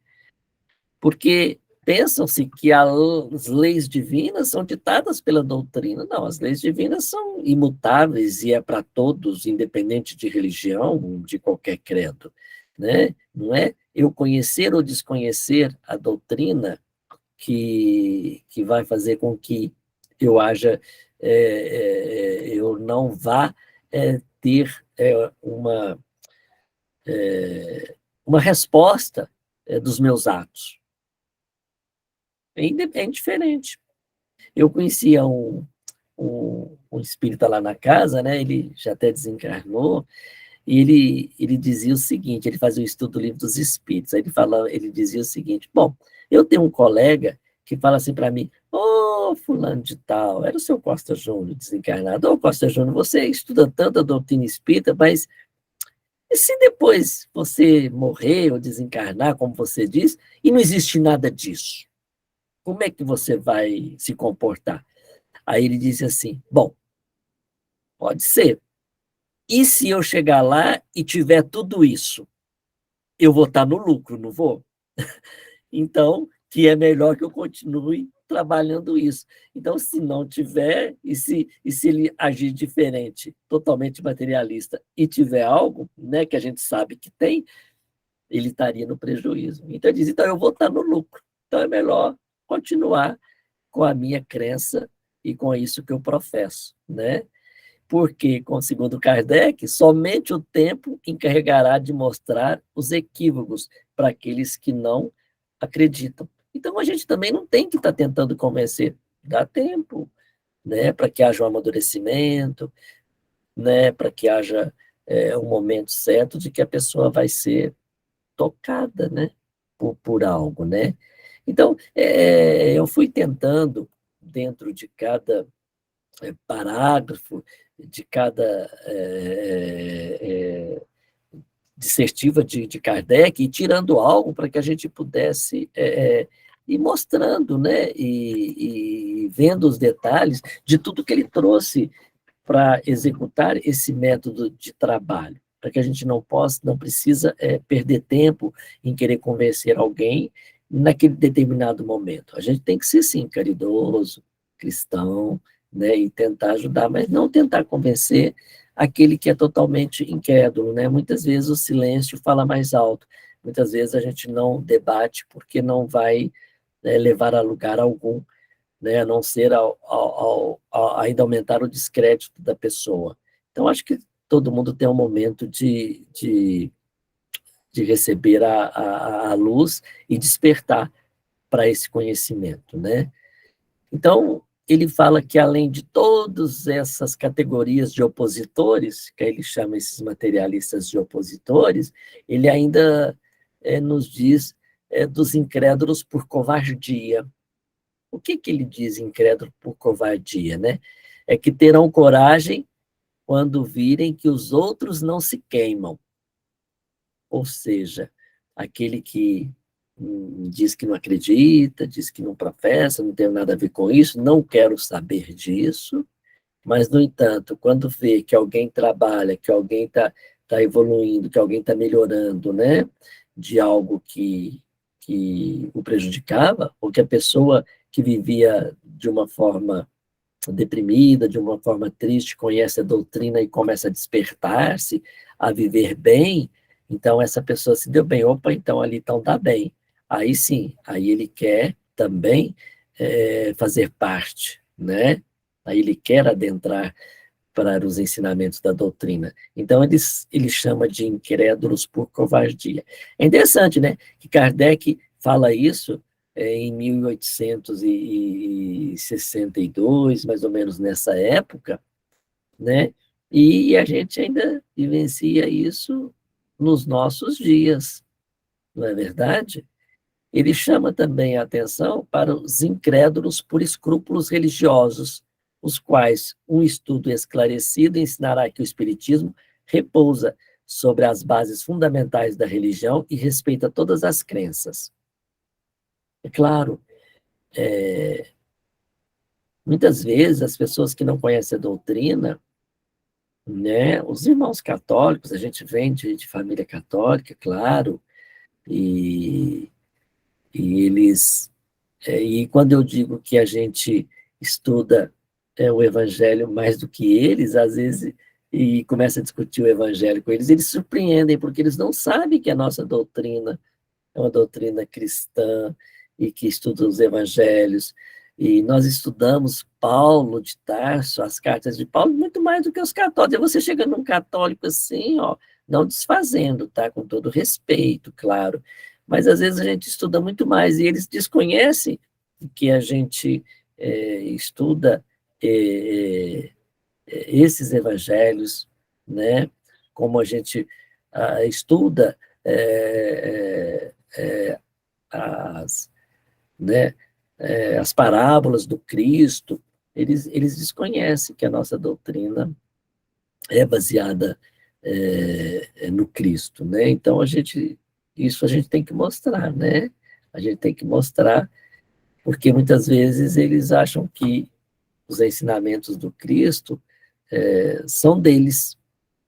Porque pensam-se que as leis divinas são ditadas pela doutrina. Não, as leis divinas são imutáveis e é para todos, independente de religião, de qualquer credo, né? Não é eu conhecer ou desconhecer a doutrina que vai fazer com que eu haja, eu não vá ter uma resposta dos meus atos. É indiferente. Eu conhecia um espírita lá na casa, né? Ele já até desencarnou, e ele dizia o seguinte, ele fazia o estudo do Livro dos Espíritos, aí ele dizia o seguinte: bom, eu tenho um colega que fala assim para mim: ô, fulano de tal, era o seu Costa Júnior, desencarnado: ô, Costa Júnior, você estuda tanto a doutrina espírita, mas e se depois você morrer ou desencarnar, como você diz, e não existe nada disso? Como é que você vai se comportar? Aí ele disse assim: bom, pode ser. E se eu chegar lá e tiver tudo isso? Eu vou estar no lucro, não vou? Então, que é melhor que eu continue trabalhando isso. Então, se não tiver, e se ele agir diferente, totalmente materialista, e tiver algo, né, que a gente sabe que tem, ele estaria no prejuízo. Então, ele diz: então, eu vou estar no lucro. Então, é melhor continuar com a minha crença e com isso que eu professo, né? Porque, segundo Kardec, somente o tempo encarregará de mostrar os equívocos para aqueles que não acreditam. Então, a gente também não tem que estar tentando convencer. Dá tempo, né, para que haja um amadurecimento, né, para que haja um momento certo de que a pessoa vai ser tocada, né, por algo, né? Então, eu fui tentando, dentro de cada parágrafo, de cada dissertiva de Kardec, e tirando algo para que a gente pudesse ir mostrando, né, e vendo os detalhes de tudo que ele trouxe para executar esse método de trabalho, para que a gente não precisa perder tempo em querer convencer alguém naquele determinado momento. A gente tem que ser, sim, caridoso, cristão, né, e tentar ajudar, mas não tentar convencer aquele que é totalmente incrédulo, né? Muitas vezes o silêncio fala mais alto, muitas vezes a gente não debate porque não vai levar a lugar algum, né, a não ser ainda aumentar o descrédito da pessoa. Então, acho que todo mundo tem um momento de receber a luz e despertar para esse conhecimento, né? Então, ele fala que, além de todas essas categorias de opositores, que ele chama esses materialistas de opositores, ele ainda nos diz dos incrédulos por covardia. O que ele diz, incrédulo por covardia, né? É que terão coragem quando virem que os outros não se queimam. Ou seja, aquele que diz que não acredita, diz que não professa, não tem nada a ver com isso, não quero saber disso, mas, no entanto, quando vê que alguém trabalha, que alguém tá evoluindo, que alguém está melhorando, né, de algo que o prejudicava, ou que a pessoa que vivia de uma forma deprimida, de uma forma triste, conhece a doutrina e começa a despertar-se, a viver bem, então essa pessoa se deu bem, opa, então ali então está bem. Aí sim, aí ele quer também fazer parte, né? Aí ele quer adentrar para os ensinamentos da doutrina. Então ele chama de incrédulos por covardia. É interessante, né, que Kardec fala isso em 1862, mais ou menos nessa época, né? E a gente ainda vivencia isso nos nossos dias, não é verdade? Ele chama também a atenção para os incrédulos por escrúpulos religiosos, os quais um estudo esclarecido ensinará que o Espiritismo repousa sobre as bases fundamentais da religião e respeita todas as crenças. É claro, muitas vezes as pessoas que não conhecem a doutrina, né, os irmãos católicos, a gente vem de família católica, claro, e, e eles, e quando eu digo que a gente estuda o evangelho mais do que eles, às vezes, e começa a discutir o evangelho com eles, eles surpreendem, porque eles não sabem que a nossa doutrina é uma doutrina cristã e que estuda os evangelhos. E nós estudamos Paulo de Tarso, as cartas de Paulo, muito mais do que os católicos. E você chega num católico assim, ó, não desfazendo, tá? Com todo respeito, claro. Mas às vezes a gente estuda muito mais e eles desconhecem que a gente estuda esses evangelhos, né? Como a gente estuda as, né, as parábolas do Cristo, eles desconhecem que a nossa doutrina é baseada no Cristo, né? Então isso a gente tem que mostrar, né? A gente tem que mostrar, porque muitas vezes eles acham que os ensinamentos do Cristo são deles,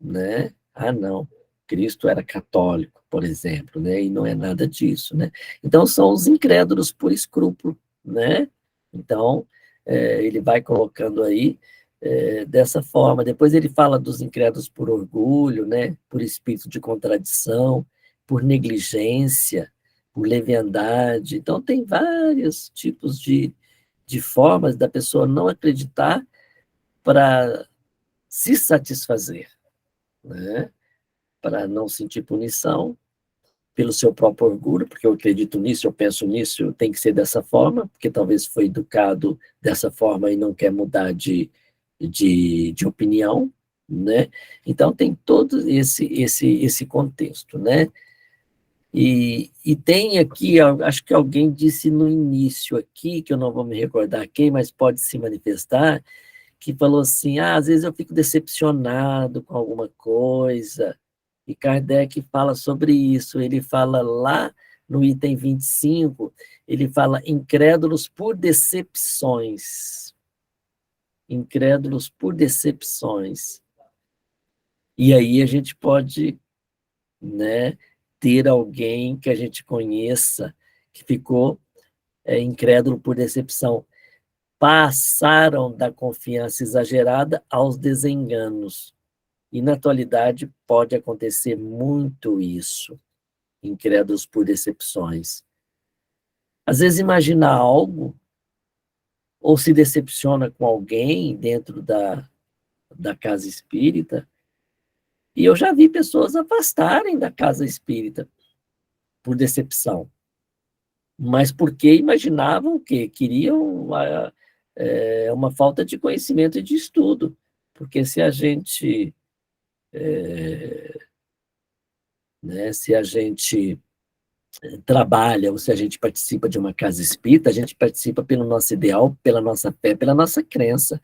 né? Ah, não, Cristo era católico, por exemplo, né? E não é nada disso, né? Então, são os incrédulos por escrúpulo, né? Então, ele vai colocando aí dessa forma. Depois ele fala dos incrédulos por orgulho, né? Por espírito de contradição, por negligência, por leviandade. Então, tem vários tipos de formas da pessoa não acreditar para se satisfazer, né? Para não sentir punição pelo seu próprio orgulho, porque eu acredito nisso, eu penso nisso, tem que ser dessa forma, porque talvez foi educado dessa forma e não quer mudar de opinião, né? Então tem todo esse contexto, né? E tem aqui, acho que alguém disse no início aqui, que eu não vou me recordar quem, mas pode se manifestar, que falou assim, às vezes eu fico decepcionado com alguma coisa, e Kardec fala sobre isso, ele fala lá no item 25, ele fala incrédulos por decepções. Incrédulos por decepções. E aí a gente pode, né, ter alguém que a gente conheça que ficou incrédulo por decepção. Passaram da confiança exagerada aos desenganos. E na atualidade pode acontecer muito isso, incrédulos por decepções. Às vezes imagina algo, ou se decepciona com alguém dentro da casa espírita, e eu já vi pessoas afastarem da casa espírita por decepção, mas porque imaginavam que queriam uma falta de conhecimento e de estudo, porque se a gente se a gente trabalha ou se a gente participa de uma casa espírita, a gente participa pelo nosso ideal, pela nossa fé, pela nossa crença.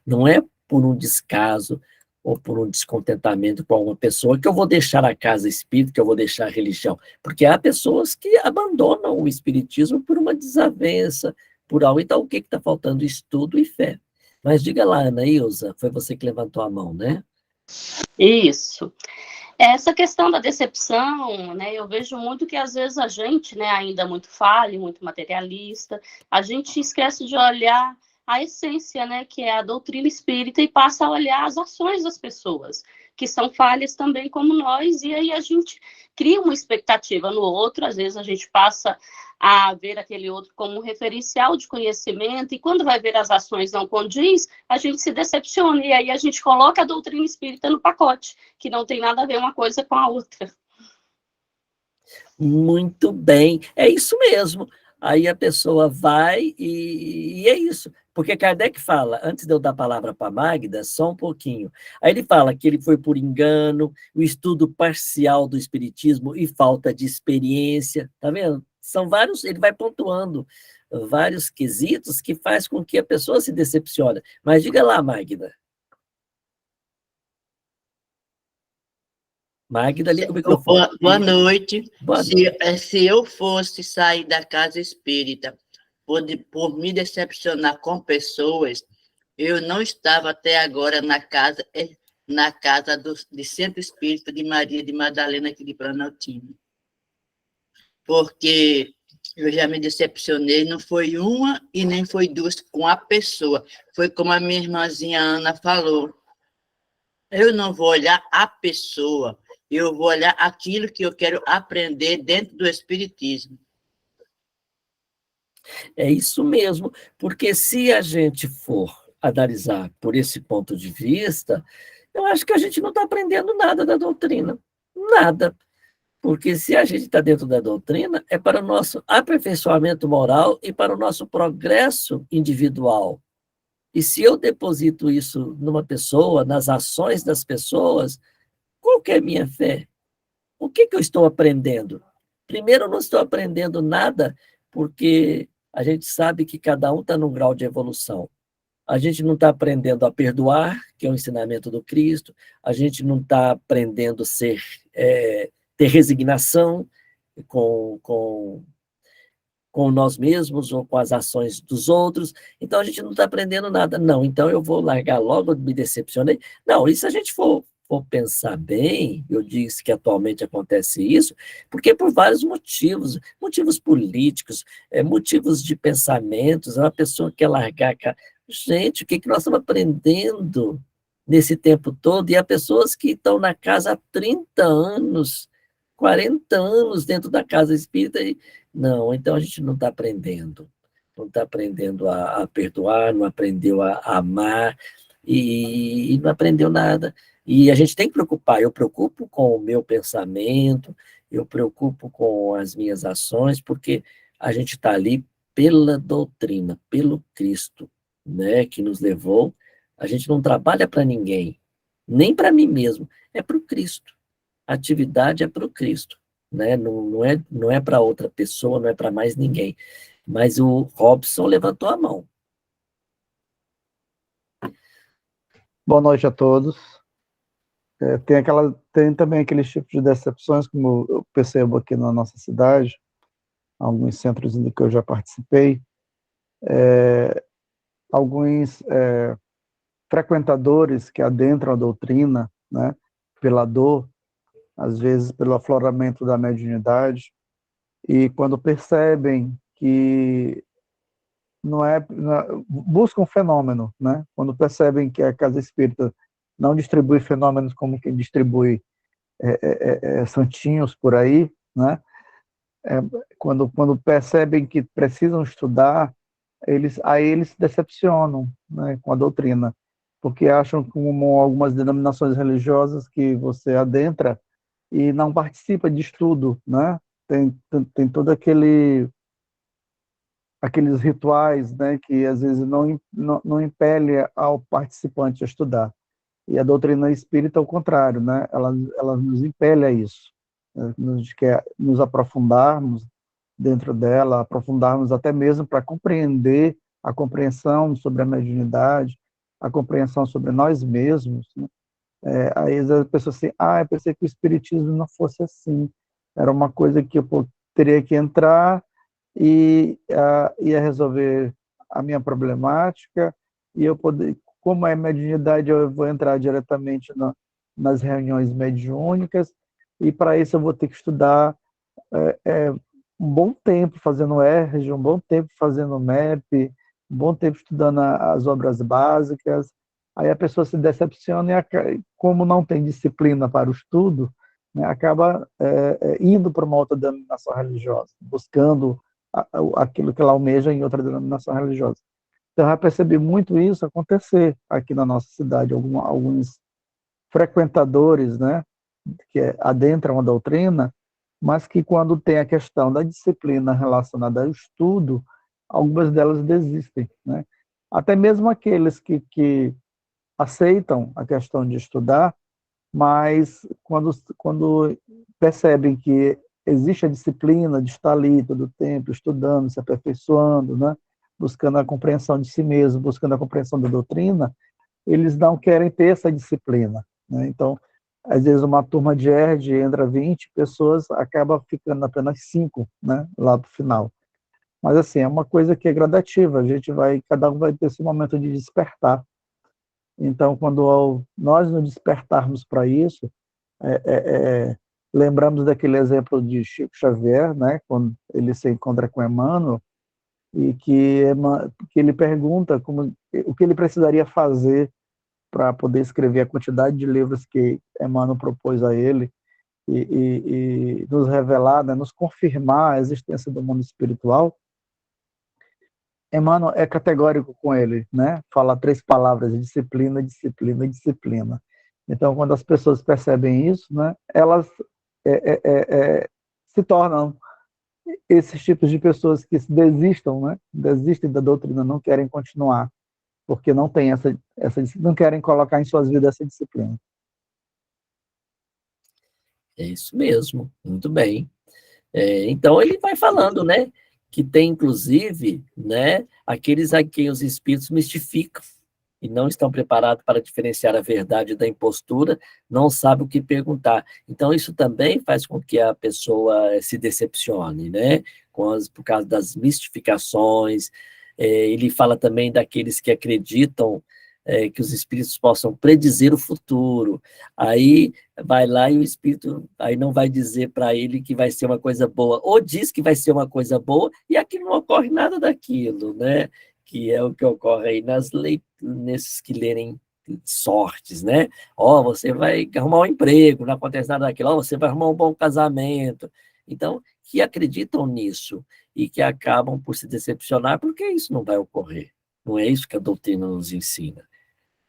Não é por um descaso ou por um descontentamento com alguma pessoa que eu vou deixar a casa espírita, que eu vou deixar a religião. Porque há pessoas que abandonam o espiritismo por uma desavença, por algo. Então, o que está faltando? Estudo e fé. Mas diga lá, Ana Ilza, foi você que levantou a mão, né? Isso. Essa questão da decepção, né, eu vejo muito que às vezes a gente, né, ainda muito falho, muito materialista, a gente esquece de olhar a essência, né, que é a doutrina espírita e passa a olhar as ações das pessoas, que são falhas também como nós, e aí a gente cria uma expectativa no outro, às vezes a gente passa a ver aquele outro como um referencial de conhecimento, e quando vai ver as ações não condiz, a gente se decepciona, e aí a gente coloca a doutrina espírita no pacote, que não tem nada a ver uma coisa com a outra. Muito bem, é isso mesmo. Aí a pessoa vai e é isso. Porque Kardec fala, antes de eu dar a palavra para Magda, só um pouquinho. Aí ele fala que ele foi por engano, o estudo parcial do espiritismo e falta de experiência, tá vendo? São vários, ele vai pontuando vários quesitos que faz com que a pessoa se decepcione. Mas diga lá, Magda. Magda, liga o microfone. Boa noite. Boa noite. Se eu fosse sair da casa espírita por me decepcionar com pessoas, eu não estava até agora na casa de Centro Espírita de Maria de Madalena, aqui de Planaltina. Porque eu já me decepcionei, não foi uma e nem foi duas com a pessoa. Foi como a minha irmãzinha Ana falou. Eu não vou olhar a pessoa, eu vou olhar aquilo que eu quero aprender dentro do Espiritismo. É isso mesmo, porque se a gente for analisar por esse ponto de vista, eu acho que a gente não está aprendendo nada da doutrina. Nada. Porque se a gente está dentro da doutrina, é para o nosso aperfeiçoamento moral e para o nosso progresso individual. E se eu deposito isso numa pessoa, nas ações das pessoas, qual que é a minha fé? O que eu estou aprendendo? Primeiro, eu não estou aprendendo nada, porque a gente sabe que cada um está num grau de evolução. A gente não está aprendendo a perdoar, que é o ensinamento do Cristo, a gente não está aprendendo ter resignação com nós mesmos ou com as ações dos outros, então a gente não está aprendendo nada. Não, então eu vou largar logo, me decepcionei. Não, e se a gente for pensar bem, eu disse que atualmente acontece isso, porque por vários motivos, motivos políticos, motivos de pensamentos, uma pessoa quer largar... Gente, o que nós estamos aprendendo nesse tempo todo? E há pessoas que estão na casa há 30 anos, 40 anos dentro da casa espírita, e não, então a gente não está aprendendo. Não está aprendendo a perdoar, não aprendeu a amar, e não aprendeu nada. E a gente tem que preocupar. Eu preocupo com o meu pensamento, eu preocupo com as minhas ações, porque a gente está ali pela doutrina, pelo Cristo, né, que nos levou. A gente não trabalha para ninguém, nem para mim mesmo, é para o Cristo. A atividade é para o Cristo, né? Não é para outra pessoa, não é para mais ninguém. Mas o Robson levantou a mão. Boa noite a todos. Tem também aqueles tipos de decepções, como eu percebo aqui na nossa cidade, alguns centros em que eu já participei, alguns frequentadores que adentram a doutrina, né, pela dor, às vezes pelo afloramento da mediunidade, e quando percebem que buscam um fenômeno, né? Quando percebem que a casa espírita não distribui fenômenos como quem distribui santinhos por aí, né? Quando percebem que precisam estudar, aí eles se decepcionam, né, com a doutrina, porque acham, como algumas denominações religiosas, que você adentra e não participa de estudo, né? Tem todo aqueles rituais, né, que às vezes não impele ao participante a estudar. E a doutrina espírita, ao contrário, né? Ela nos impele a isso. Nos quer nos aprofundarmos dentro dela, aprofundarmos até mesmo para compreender a compreensão sobre a mediunidade, a compreensão sobre nós mesmos, né? Aí a pessoa assim, eu pensei que o espiritismo não fosse assim, era uma coisa que eu teria que entrar e ia resolver a minha problemática, e eu poder, como é mediunidade, eu vou entrar diretamente nas reuniões mediúnicas, e para isso eu vou ter que estudar um bom tempo fazendo ERG, um bom tempo fazendo MEP, um bom tempo estudando as obras básicas. Aí a pessoa se decepciona e, como não tem disciplina para o estudo, né, acaba indo para uma outra denominação religiosa, buscando aquilo que ela almeja em outra denominação religiosa. Então, eu já percebi muito isso acontecer aqui na nossa cidade. Alguns frequentadores, né, que adentram a doutrina, mas que quando tem a questão da disciplina relacionada ao estudo, algumas delas desistem, né? Até mesmo aqueles que aceitam a questão de estudar, mas quando percebem que existe a disciplina de estar ali todo o tempo, estudando, se aperfeiçoando, né? Buscando a compreensão de si mesmo, buscando a compreensão da doutrina, eles não querem ter essa disciplina, né? Então, às vezes uma turma de ERD entra 20 pessoas, acaba ficando apenas 5, né, lá para o final. Mas assim, é uma coisa que é gradativa, cada um vai ter esse momento de despertar. Então, quando nós nos despertarmos para isso, lembramos daquele exemplo de Chico Xavier, né, quando ele se encontra com Emmanuel, e que ele pergunta o que ele precisaria fazer para poder escrever a quantidade de livros que Emmanuel propôs a ele e nos revelar, né, nos confirmar a existência do mundo espiritual. Emmanuel é categórico com ele, né? Fala 3 palavras: disciplina, disciplina, disciplina. Então, quando as pessoas percebem isso, né, elas se tornam esses tipos de pessoas que desistem da doutrina, não querem continuar, porque não tem não querem colocar em suas vidas essa disciplina. É isso mesmo, muito bem. Então ele vai falando, né, que tem inclusive, né, aqueles a quem os espíritos mistificam e não estão preparados para diferenciar a verdade da impostura, não sabem o que perguntar. Então isso também faz com que a pessoa se decepcione, né, por causa das mistificações. Ele fala também daqueles que acreditam que os espíritos possam predizer o futuro. Aí vai lá e o espírito aí não vai dizer para ele que vai ser uma coisa boa, ou diz que vai ser uma coisa boa, e aqui não ocorre nada daquilo, né? Que é o que ocorre aí nesses que lerem sortes, né? Você vai arrumar um emprego, não acontece nada daquilo, você vai arrumar um bom casamento. Então, que acreditam nisso e que acabam por se decepcionar, porque isso não vai ocorrer. Não é isso que a doutrina nos ensina.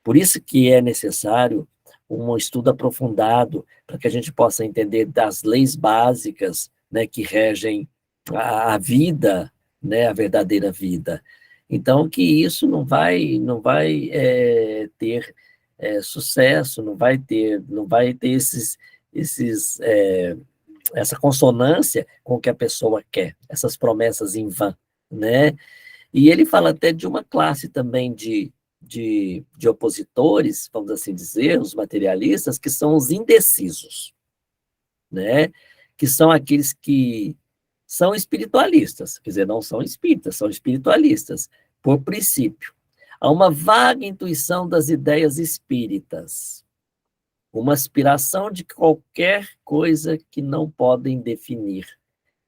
Por isso que é necessário um estudo aprofundado para que a gente possa entender das leis básicas, né, que regem a vida, né, a verdadeira vida. Então, que isso não vai ter sucesso, não vai ter essa consonância com o que a pessoa quer, essas promessas em vão, né? E ele fala até de uma classe também de opositores, vamos assim dizer, os materialistas, que são os indecisos, né? Que são aqueles que são espiritualistas, quer dizer, não são espíritas, são espiritualistas, por princípio. Há uma vaga intuição das ideias espíritas, uma aspiração de qualquer coisa que não podem definir.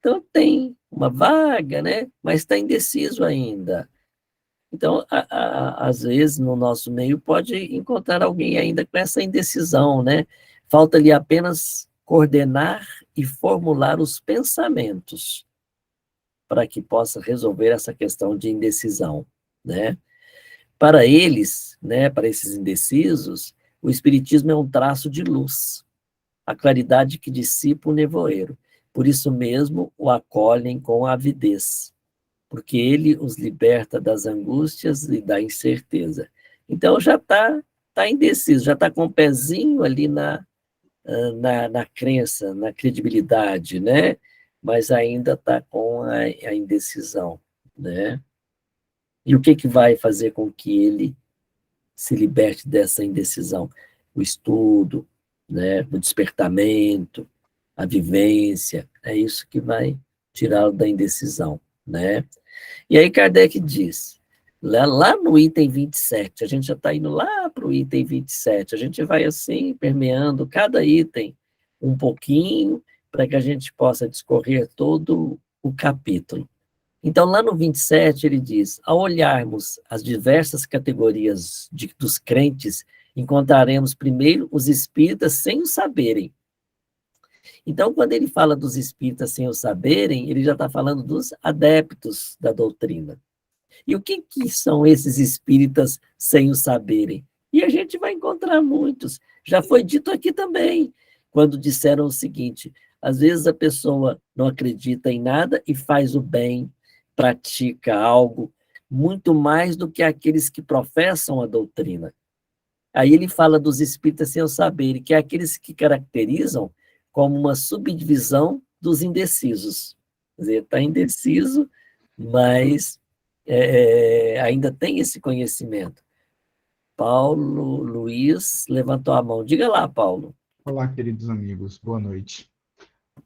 Então, tem uma vaga, né? Mas está indeciso ainda. Então, às vezes, no nosso meio, pode encontrar alguém ainda com essa indecisão, né? Falta-lhe apenas coordenar e formular os pensamentos para que possa resolver essa questão de indecisão, né? Para eles, né, para esses indecisos, o espiritismo é um traço de luz, a claridade que dissipa o nevoeiro. Por isso mesmo o acolhem com avidez, porque ele os liberta das angústias e da incerteza. Então já está indeciso, já está com o pezinho ali na crença, na credibilidade, né? Mas ainda está com a indecisão, né? E o que vai fazer com que ele se liberte dessa indecisão? O estudo, né? O despertamento, a vivência, é isso que vai tirá-lo da indecisão, né? E aí Kardec diz, lá no item 27, a gente já está indo lá para o item 27, a gente vai assim, permeando cada item um pouquinho, para que a gente possa discorrer todo o capítulo. Então, lá no 27, ele diz, ao olharmos as diversas categorias dos crentes, encontraremos primeiro os espíritas sem o saberem. Então, quando ele fala dos espíritas sem o saberem, ele já está falando dos adeptos da doutrina. E o que são esses espíritas sem o saberem? E a gente vai encontrar muitos. Já foi dito aqui também, quando disseram o seguinte, Às vezes a pessoa não acredita em nada e faz o bem, pratica algo, muito mais do que aqueles que professam a doutrina. Aí ele fala dos espíritas sem o saber, que é aqueles que caracterizam como uma subdivisão dos indecisos. Quer dizer, está indeciso, mas ainda tem esse conhecimento. Paulo Luiz levantou a mão. Diga lá, Paulo. Olá, queridos amigos. Boa noite.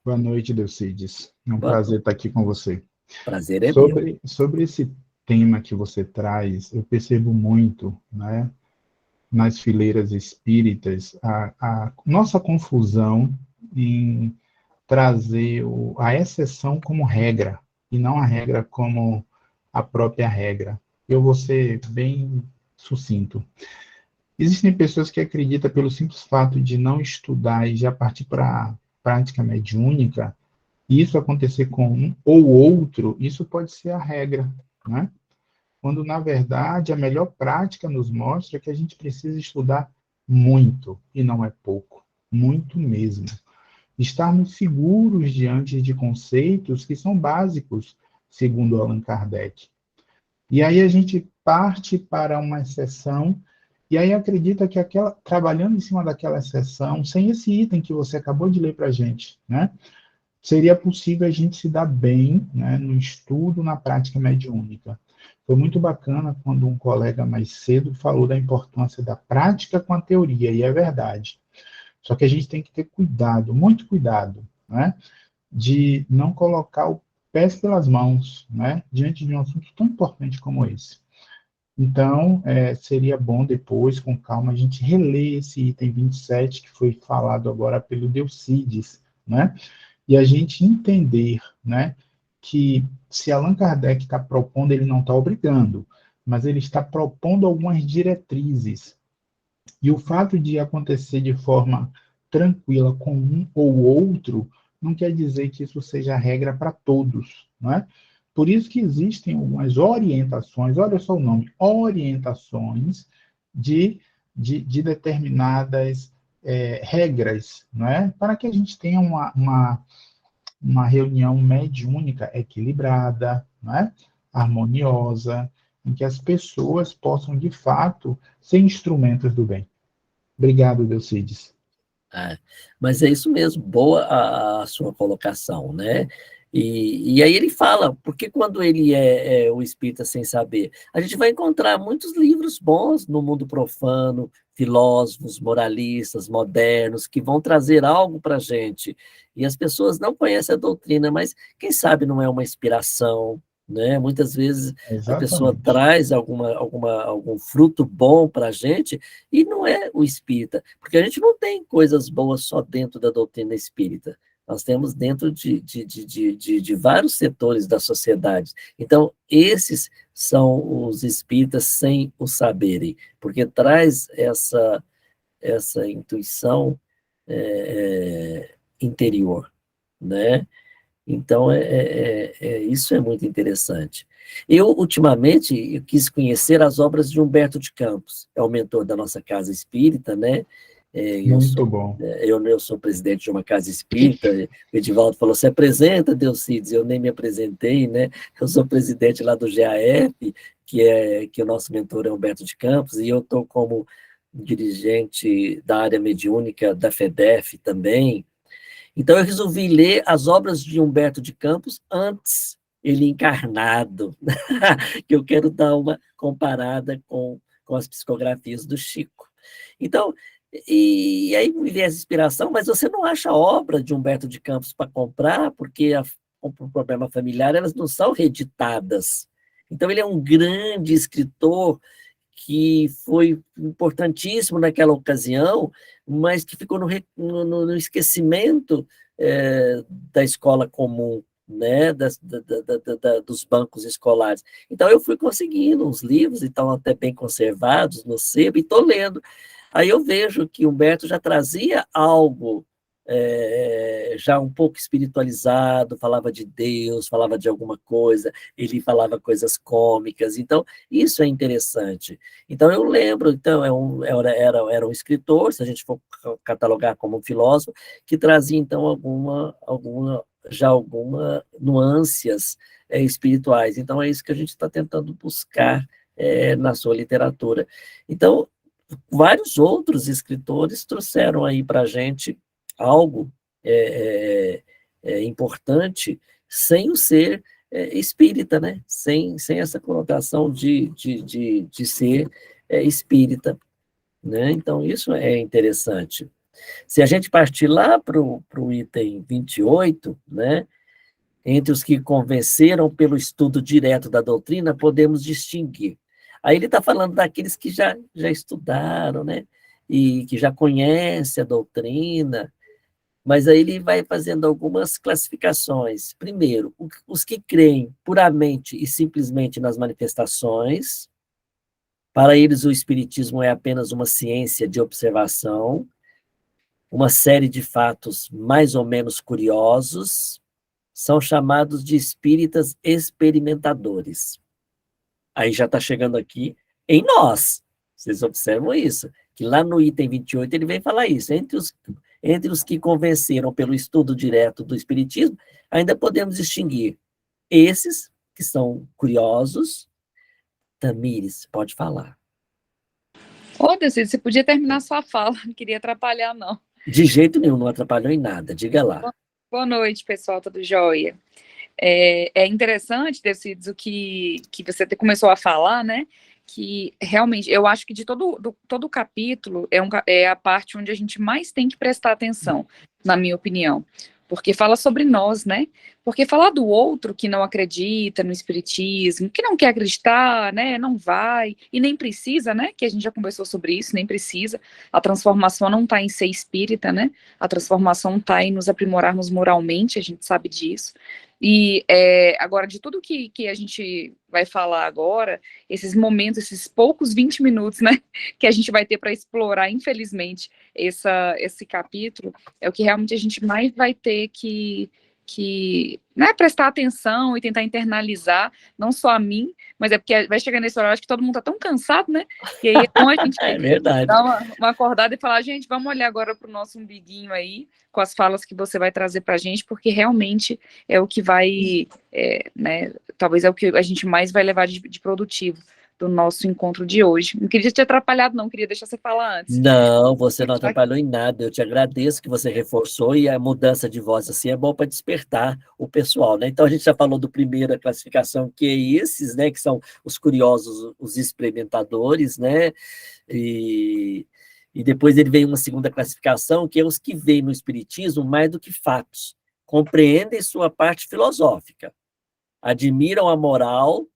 Boa noite, Delcides. É um Boa prazer noite. estar aqui com você. Prazer é meu. Sobre esse tema que você traz, eu percebo muito, né, nas fileiras espíritas, a nossa confusão em trazer a exceção como regra, e não a regra como a própria regra. Eu vou ser bem sucinto. Existem pessoas que acreditam pelo simples fato de não estudar e já partir para a prática mediúnica, e isso acontecer com um ou outro, isso pode ser a regra, né? Quando, na verdade, a melhor prática nos mostra que a gente precisa estudar muito, e não é pouco, muito mesmo. Estarmos seguros diante de conceitos que são básicos, segundo Allan Kardec. E aí a gente parte para uma exceção, e aí acredita que trabalhando em cima daquela exceção, sem esse item que você acabou de ler para a gente, né, seria possível a gente se dar bem, né, no estudo, na prática mediúnica. Foi muito bacana quando um colega mais cedo falou da importância da prática com a teoria, e é verdade. Só que a gente tem que ter cuidado, muito cuidado, né, de não colocar o pés pelas mãos, né, diante de um assunto tão importante como esse. Então, seria bom depois, com calma, a gente reler esse item 27, que foi falado agora pelo Delcides, né, e a gente entender, né, que se Allan Kardec está propondo, ele não está obrigando, mas ele está propondo algumas diretrizes. E o fato de acontecer de forma tranquila com um ou outro, não quer dizer que isso seja regra para todos, não é? Por isso que existem algumas orientações, olha só o nome, orientações de determinadas regras, não é? Para que a gente tenha uma reunião mediúnica equilibrada, não é? Harmoniosa, em que as pessoas possam, de fato, ser instrumentos do bem. Obrigado, Delcides. Mas é isso mesmo, boa a sua colocação, né? E aí ele fala, porque quando ele é o espírita sem saber, a gente vai encontrar muitos livros bons no mundo profano, filósofos, moralistas, modernos, que vão trazer algo para a gente. E as pessoas não conhecem a doutrina, mas quem sabe não é uma inspiração, né? Muitas vezes a pessoa Exatamente. traz algum fruto bom para a gente e não é o espírita, porque a gente não tem coisas boas só dentro da doutrina espírita. Nós temos dentro de vários setores da sociedade. Então, esses são os espíritas sem o saberem, porque traz essa intuição interior, né? Então, isso é muito interessante. Eu, ultimamente, eu quis conhecer as obras de Humberto de Campos, é o mentor da nossa casa espírita, né? Muito bom. Eu sou presidente de uma casa espírita, o Edivaldo falou, se apresenta, Delcides, eu nem me apresentei, né? Eu sou presidente lá do GAF, que o nosso mentor é Humberto de Campos, e eu estou como dirigente da área mediúnica da FEDEF também. Então, eu resolvi ler as obras de Humberto de Campos antes, ele encarnado, que eu quero dar uma comparada com as psicografias do Chico. Então, e aí me veio essa inspiração, mas você não acha obra de Humberto de Campos para comprar, porque o problema familiar, elas não são reeditadas. Então, ele é um grande escritor que foi importantíssimo naquela ocasião, mas que ficou no esquecimento da escola comum, né, dos bancos escolares. Então, eu fui conseguindo uns livros, e estão até bem conservados no sebo, e estou lendo. Aí eu vejo que Humberto já trazia algo já um pouco espiritualizado, falava de Deus, falava de alguma coisa, ele falava coisas cômicas, então isso é interessante. Então eu lembro, então era um escritor, se a gente for catalogar como um filósofo, que trazia então alguma nuances espirituais. Então é isso que a gente está tentando buscar na sua literatura. Então vários outros escritores trouxeram aí para a gente algo importante, sem o ser espírita, né? Sem essa conotação de ser espírita, né? Então, isso é interessante. Se a gente partir lá para o item 28, né? Entre os que convenceram pelo estudo direto da doutrina, podemos distinguir. Aí ele está falando daqueles que já estudaram, né? E que já conhecem a doutrina, mas aí ele vai fazendo algumas classificações. Primeiro, os que creem puramente e simplesmente nas manifestações, para eles o espiritismo é apenas uma ciência de observação, uma série de fatos mais ou menos curiosos, são chamados de espíritas experimentadores. Aí já está chegando aqui em nós. Vocês observam isso, que lá no item 28 ele vem falar isso. Entre os que convenceram pelo estudo direto do espiritismo, ainda podemos distinguir esses que são curiosos. Tamires, pode falar. Ô, Decide, você podia terminar sua fala, não queria atrapalhar, não. De jeito nenhum, não atrapalhou em nada, diga lá. Boa noite, pessoal, tudo jóia? É interessante, Decides, o que você começou a falar, né? Que realmente, eu acho que de todo o capítulo é a parte onde a gente mais tem que prestar atenção, na minha opinião. Porque fala sobre nós, né? Porque falar do outro que não acredita no espiritismo, que não quer acreditar, né? Não vai, e nem precisa, né? Que a gente já conversou sobre isso, nem precisa. A transformação não está em ser espírita, né? A transformação está em nos aprimorarmos moralmente, a gente sabe disso. E agora, de tudo que a gente vai falar agora, esses momentos, esses poucos 20 minutos, né, que a gente vai ter para explorar, infelizmente, esse capítulo, é o que realmente a gente mais vai ter que né, prestar atenção e tentar internalizar, não só a mim, mas é porque vai chegar nesse horário, acho que todo mundo está tão cansado, né, e aí é bom a gente dar uma acordada e falar, gente, vamos olhar agora para o nosso umbiguinho aí, com as falas que você vai trazer para a gente, porque realmente é o que vai, né, talvez é o que a gente mais vai levar de produtivo do nosso encontro de hoje. Não queria te atrapalhado, não, queria deixar você falar antes. Não, você não atrapalhou em nada, eu te agradeço que você reforçou, e a mudança de voz assim é bom para despertar o pessoal, né? Então a gente já falou do primeiro, a classificação, que é esses, né, que são os curiosos, os experimentadores, né? E depois ele vem uma segunda classificação, que é os que veem no espiritismo mais do que fatos, compreendem sua parte filosófica, admiram a moral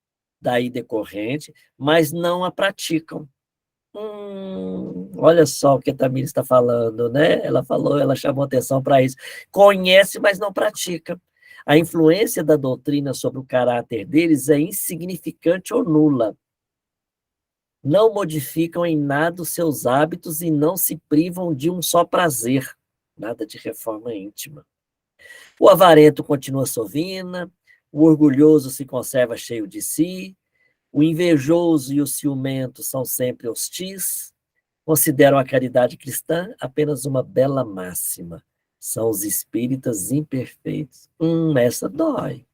daí decorrente, mas não a praticam. Olha só o que a Tamires está falando, né? Ela chamou atenção para isso. Conhece, mas não pratica. A influência da doutrina sobre o caráter deles é insignificante ou nula. Não modificam em nada os seus hábitos e não se privam de um só prazer. Nada de reforma íntima. O avarento continua sovina, o orgulhoso se conserva cheio de si, o invejoso e o ciumento são sempre hostis, consideram a caridade cristã apenas uma bela máxima. São os espíritas imperfeitos. Essa dói.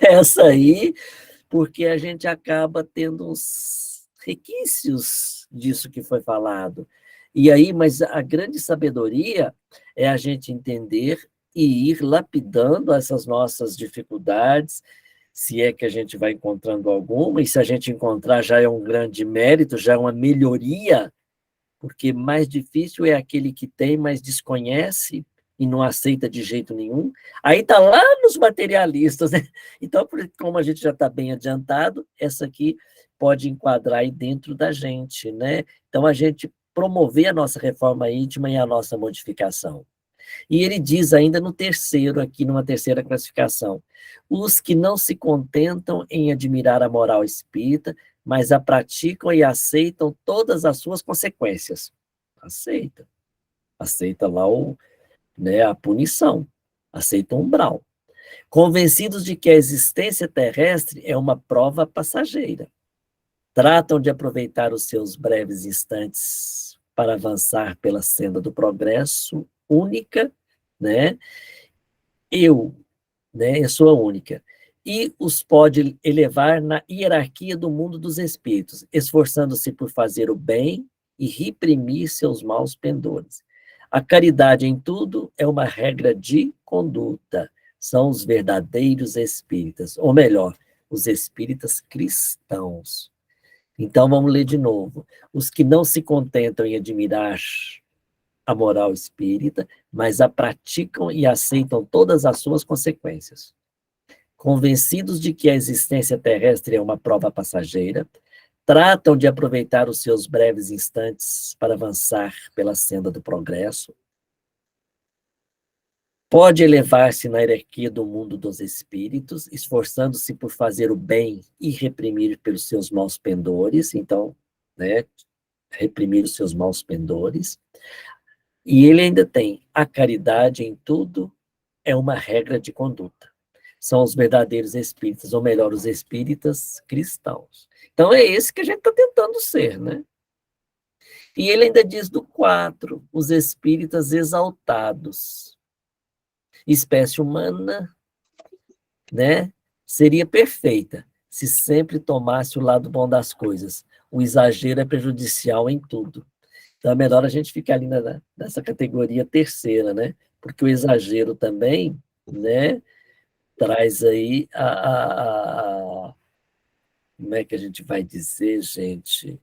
Essa aí, porque a gente acaba tendo uns requisitos disso que foi falado. E aí, mas a grande sabedoria é a gente entender e ir lapidando essas nossas dificuldades, se é que a gente vai encontrando alguma, e se a gente encontrar já é um grande mérito, já é uma melhoria, porque mais difícil é aquele que tem, mas desconhece e não aceita de jeito nenhum. Aí está lá nos materialistas, né? Então, como a gente já está bem adiantado, essa aqui pode enquadrar aí dentro da gente, né? Então, a gente promover a nossa reforma íntima e a nossa modificação. E ele diz ainda no terceiro, aqui numa terceira classificação, os que não se contentam em admirar a moral espírita, mas a praticam e aceitam todas as suas consequências. Aceita lá né, a punição, aceitam o umbral. Convencidos de que a existência terrestre é uma prova passageira, tratam de aproveitar os seus breves instantes para avançar pela senda do progresso única, né? Eu sou a única. E os pode elevar na hierarquia do mundo dos espíritos, esforçando-se por fazer o bem e reprimir seus maus pendores. A caridade em tudo é uma regra de conduta. São os verdadeiros espíritas, ou melhor, os espíritas cristãos. Então, vamos ler de novo. Os que não se contentam em admirar a moral espírita, mas a praticam e aceitam todas as suas consequências. Convencidos de que a existência terrestre é uma prova passageira, tratam de aproveitar os seus breves instantes para avançar pela senda do progresso. Pode elevar-se na hierarquia do mundo dos espíritos, esforçando-se por fazer o bem e reprimir pelos seus maus pendores, então, né, reprimir os seus maus pendores. E ele ainda tem a caridade em tudo é uma regra de conduta. São os verdadeiros espíritas, ou melhor, os espíritas cristãos. Então é esse que a gente está tentando ser, né? E ele ainda diz do 4, os espíritas exaltados. Espécie humana, né, seria perfeita se sempre tomasse o lado bom das coisas. O exagero é prejudicial em tudo. Então é melhor a gente ficar ali nessa categoria terceira, né? Porque o exagero também, né, traz aí como é que a gente vai dizer, gente?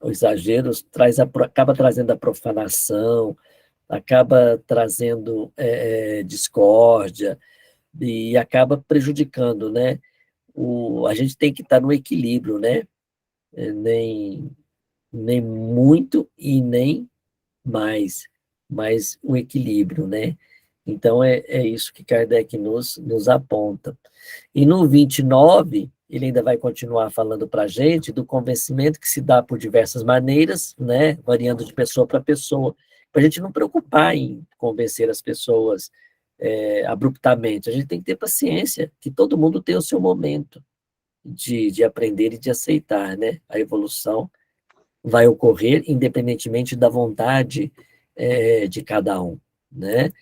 O exagero acaba trazendo a profanação, acaba trazendo discórdia e acaba prejudicando, né? A gente tem que estar no equilíbrio, né? Nem muito e nem mais, mas o equilíbrio, né? Então, é isso que Kardec nos aponta. E no 29, ele ainda vai continuar falando para a gente do convencimento que se dá por diversas maneiras, né, variando de pessoa para pessoa, para a gente não preocupar em convencer as pessoas abruptamente. A gente tem que ter paciência, que todo mundo tem o seu momento de aprender e de aceitar, né? A evolução vai ocorrer independentemente da vontade de cada um, né?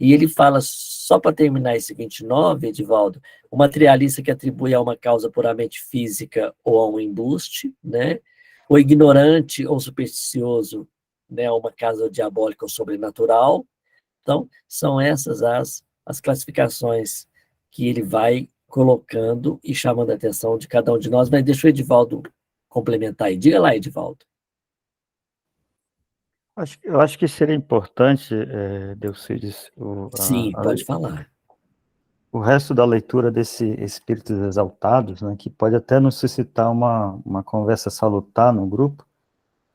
E ele fala, só para terminar esse 29, Edivaldo, o materialista que atribui a uma causa puramente física ou a um embuste, né? O ignorante ou supersticioso, né, a uma causa diabólica ou sobrenatural. Então, são essas as classificações que ele vai colocando e chamando a atenção de cada um de nós. Mas deixa o Edivaldo complementar aí. Diga lá, Edivaldo. Eu acho que seria importante, Delcides, Sim, pode falar. O resto da leitura desse Espíritos Exaltados, né, que pode até nos suscitar uma conversa salutar no grupo,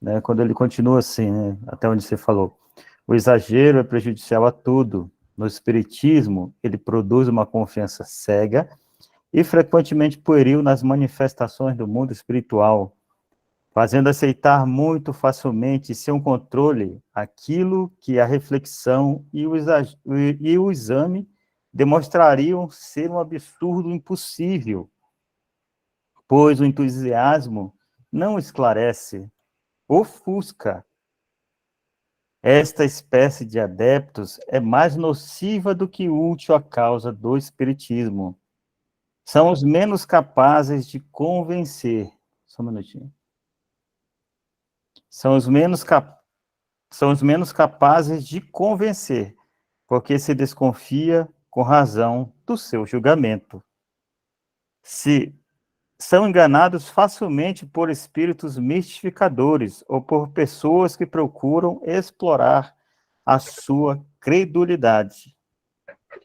né, quando ele continua assim, né, até onde você falou, o exagero é prejudicial a tudo. No Espiritismo, ele produz uma confiança cega e frequentemente pueril nas manifestações do mundo espiritual, fazendo aceitar muito facilmente sem um controle aquilo que a reflexão e o exame demonstrariam ser um absurdo impossível, pois o entusiasmo não esclarece, ofusca. Esta espécie de adeptos é mais nociva do que útil à causa do espiritismo. São os menos capazes de convencer. Só um minutinho. São os menos capazes de convencer, porque se desconfia com razão do seu julgamento. Se são enganados facilmente por espíritos mistificadores ou por pessoas que procuram explorar a sua credulidade.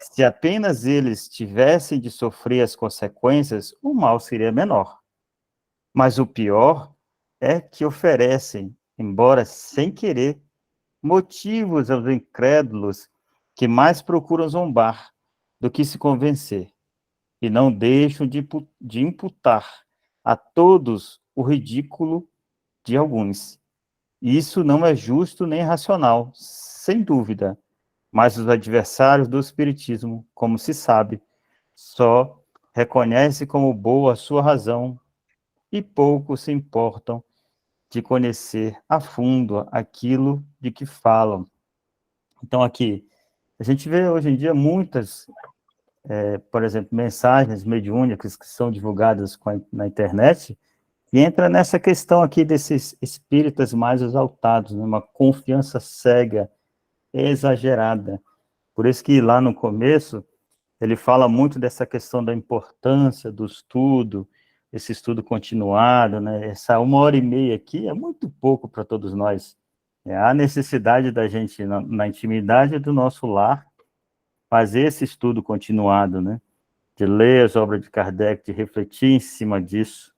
Se apenas eles tivessem de sofrer as consequências, o mal seria menor. Mas o pior é que oferecem, embora sem querer, motivos aos incrédulos que mais procuram zombar do que se convencer, e não deixam de imputar a todos o ridículo de alguns. Isso não é justo nem racional, sem dúvida. Mas os adversários do Espiritismo, como se sabe, só reconhecem como boa a sua razão e pouco se importam de conhecer a fundo aquilo de que falam. Então, aqui, a gente vê hoje em dia muitas, por exemplo, mensagens mediúnicas que são divulgadas na internet, e entra nessa questão aqui desses espíritas mais exaltados, né? Uma confiança cega, exagerada. Por isso que lá no começo, ele fala muito dessa questão da importância do estudo, esse estudo continuado, né? Essa 1h30 aqui é muito pouco para todos nós. Há necessidade da gente, na intimidade do nosso lar, fazer esse estudo continuado, né? De ler as obras de Kardec, de refletir em cima disso.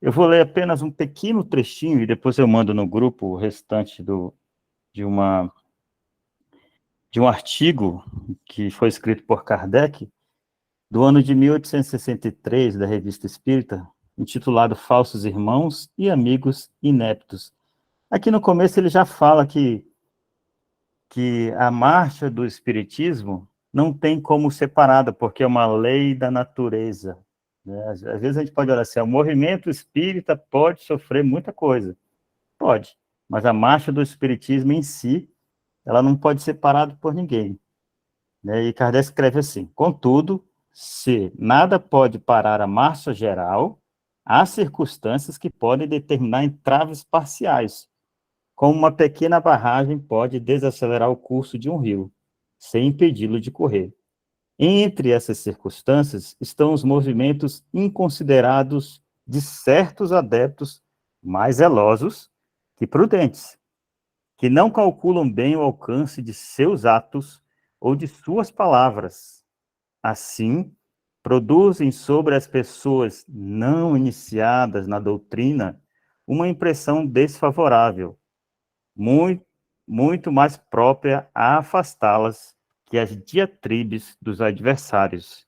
Eu vou ler apenas um pequeno trechinho e depois eu mando no grupo o restante de um artigo que foi escrito por Kardec, do ano de 1863, da Revista Espírita, intitulado Falsos Irmãos e Amigos Ineptos. Aqui no começo ele já fala que a marcha do Espiritismo não tem como separada, porque é uma lei da natureza. Né? Às vezes a gente pode olhar assim, o movimento espírita pode sofrer muita coisa. Pode, mas a marcha do Espiritismo em si, ela não pode ser parada por ninguém. Né? E Kardec escreve assim, contudo, se nada pode parar a marcha geral, há circunstâncias que podem determinar entraves parciais, como uma pequena barragem pode desacelerar o curso de um rio, sem impedi-lo de correr. Entre essas circunstâncias estão os movimentos inconsiderados de certos adeptos mais zelosos que prudentes, que não calculam bem o alcance de seus atos ou de suas palavras. Assim, produzem sobre as pessoas não iniciadas na doutrina uma impressão desfavorável, muito mais própria a afastá-las que as diatribes dos adversários.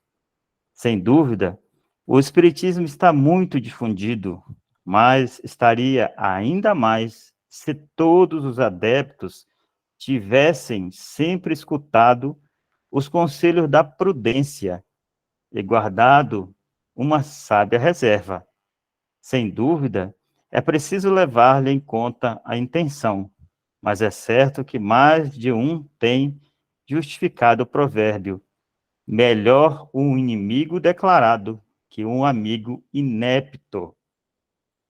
Sem dúvida, o Espiritismo está muito difundido, mas estaria ainda mais se todos os adeptos tivessem sempre escutado os conselhos da prudência e guardado uma sábia reserva. Sem dúvida, é preciso levar-lhe em conta a intenção, mas é certo que mais de um tem justificado o provérbio: melhor um inimigo declarado que um amigo inepto.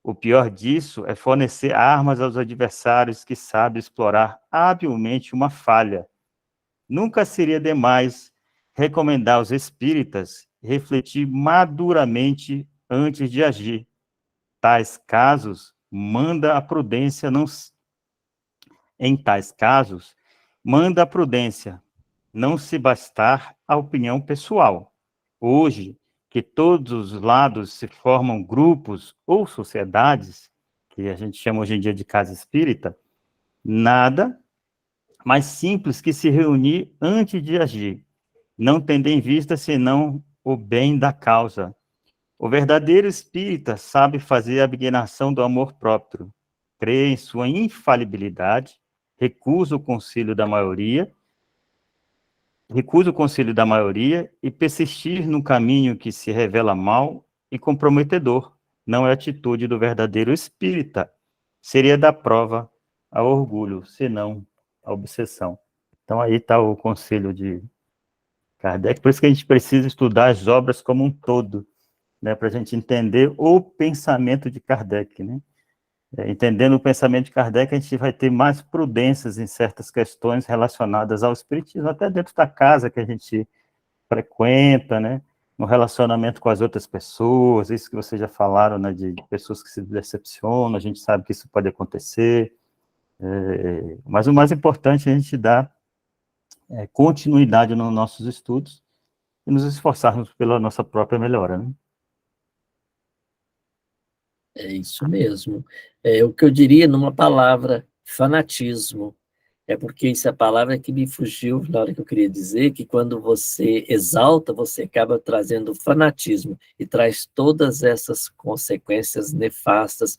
O pior disso é fornecer armas aos adversários que sabem explorar habilmente uma falha. Nunca seria demais recomendar aos espíritas refletir maduramente antes de agir. Tais casos, manda a prudência não se bastar a opinião pessoal. Hoje, que todos os lados se formam grupos ou sociedades, que a gente chama hoje em dia de casa espírita, nada mais simples que se reunir antes de agir, não tendo em vista senão o bem da causa. O verdadeiro espírita sabe fazer a abnegação do amor próprio, crê em sua infalibilidade, recusa o conselho da maioria e persistir no caminho que se revela mau e comprometedor. Não é atitude do verdadeiro espírita. Seria dar prova ao orgulho, senão a obsessão. Então aí está o conselho de Kardec. Por isso que a gente precisa estudar as obras como um todo, né, para a gente entender o pensamento de Kardec, né? Entendendo o pensamento de Kardec, a gente vai ter mais prudências em certas questões relacionadas ao espiritismo, até dentro da casa que a gente frequenta, né, no relacionamento com as outras pessoas, isso que vocês já falaram, né, de pessoas que se decepcionam, a gente sabe que isso pode acontecer, mas o mais importante é a gente dar continuidade nos nossos estudos e nos esforçarmos pela nossa própria melhora, né? É isso mesmo. É o que eu diria numa palavra, fanatismo. É porque essa palavra que me fugiu na hora que eu queria dizer, que quando você exalta, você acaba trazendo fanatismo e traz todas essas consequências nefastas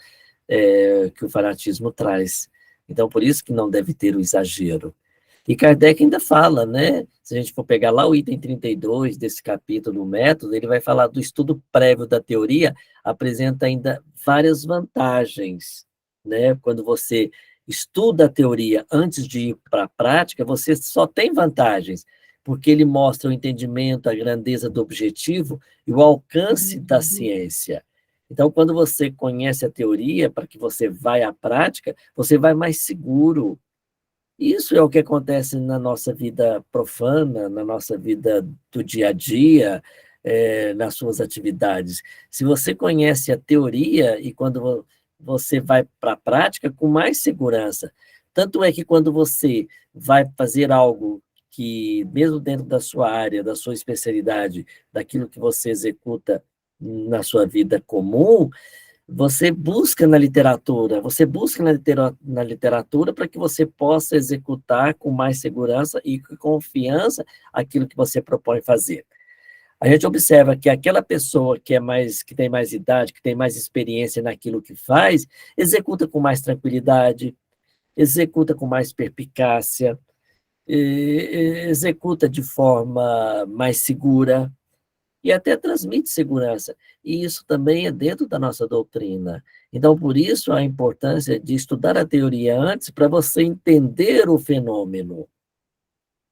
que o fanatismo traz. Então, por isso que não deve ter o exagero. E Kardec ainda fala, né? Se a gente for pegar lá o item 32 desse capítulo, o método, ele vai falar do estudo prévio da teoria, apresenta ainda várias vantagens, né? Quando você estuda a teoria antes de ir para a prática, você só tem vantagens, porque ele mostra o entendimento, a grandeza do objetivo e o alcance da ciência. Então, quando você conhece a teoria, para que você vá à prática, você vai mais seguro. Isso é o que acontece na nossa vida profana, na nossa vida do dia a dia, nas suas atividades. Se você conhece a teoria e quando você vai para a prática, com mais segurança. Tanto é que quando você vai fazer algo que, mesmo dentro da sua área, da sua especialidade, daquilo que você executa na sua vida comum, você busca na literatura para que você possa executar com mais segurança e com confiança aquilo que você propõe fazer. A gente observa que aquela pessoa que tem mais idade, que tem mais experiência naquilo que faz, executa com mais tranquilidade, executa com mais perspicácia, executa de forma mais segura, e até transmite segurança. E isso também é dentro da nossa doutrina. Então, por isso, a importância de estudar a teoria antes para você entender o fenômeno.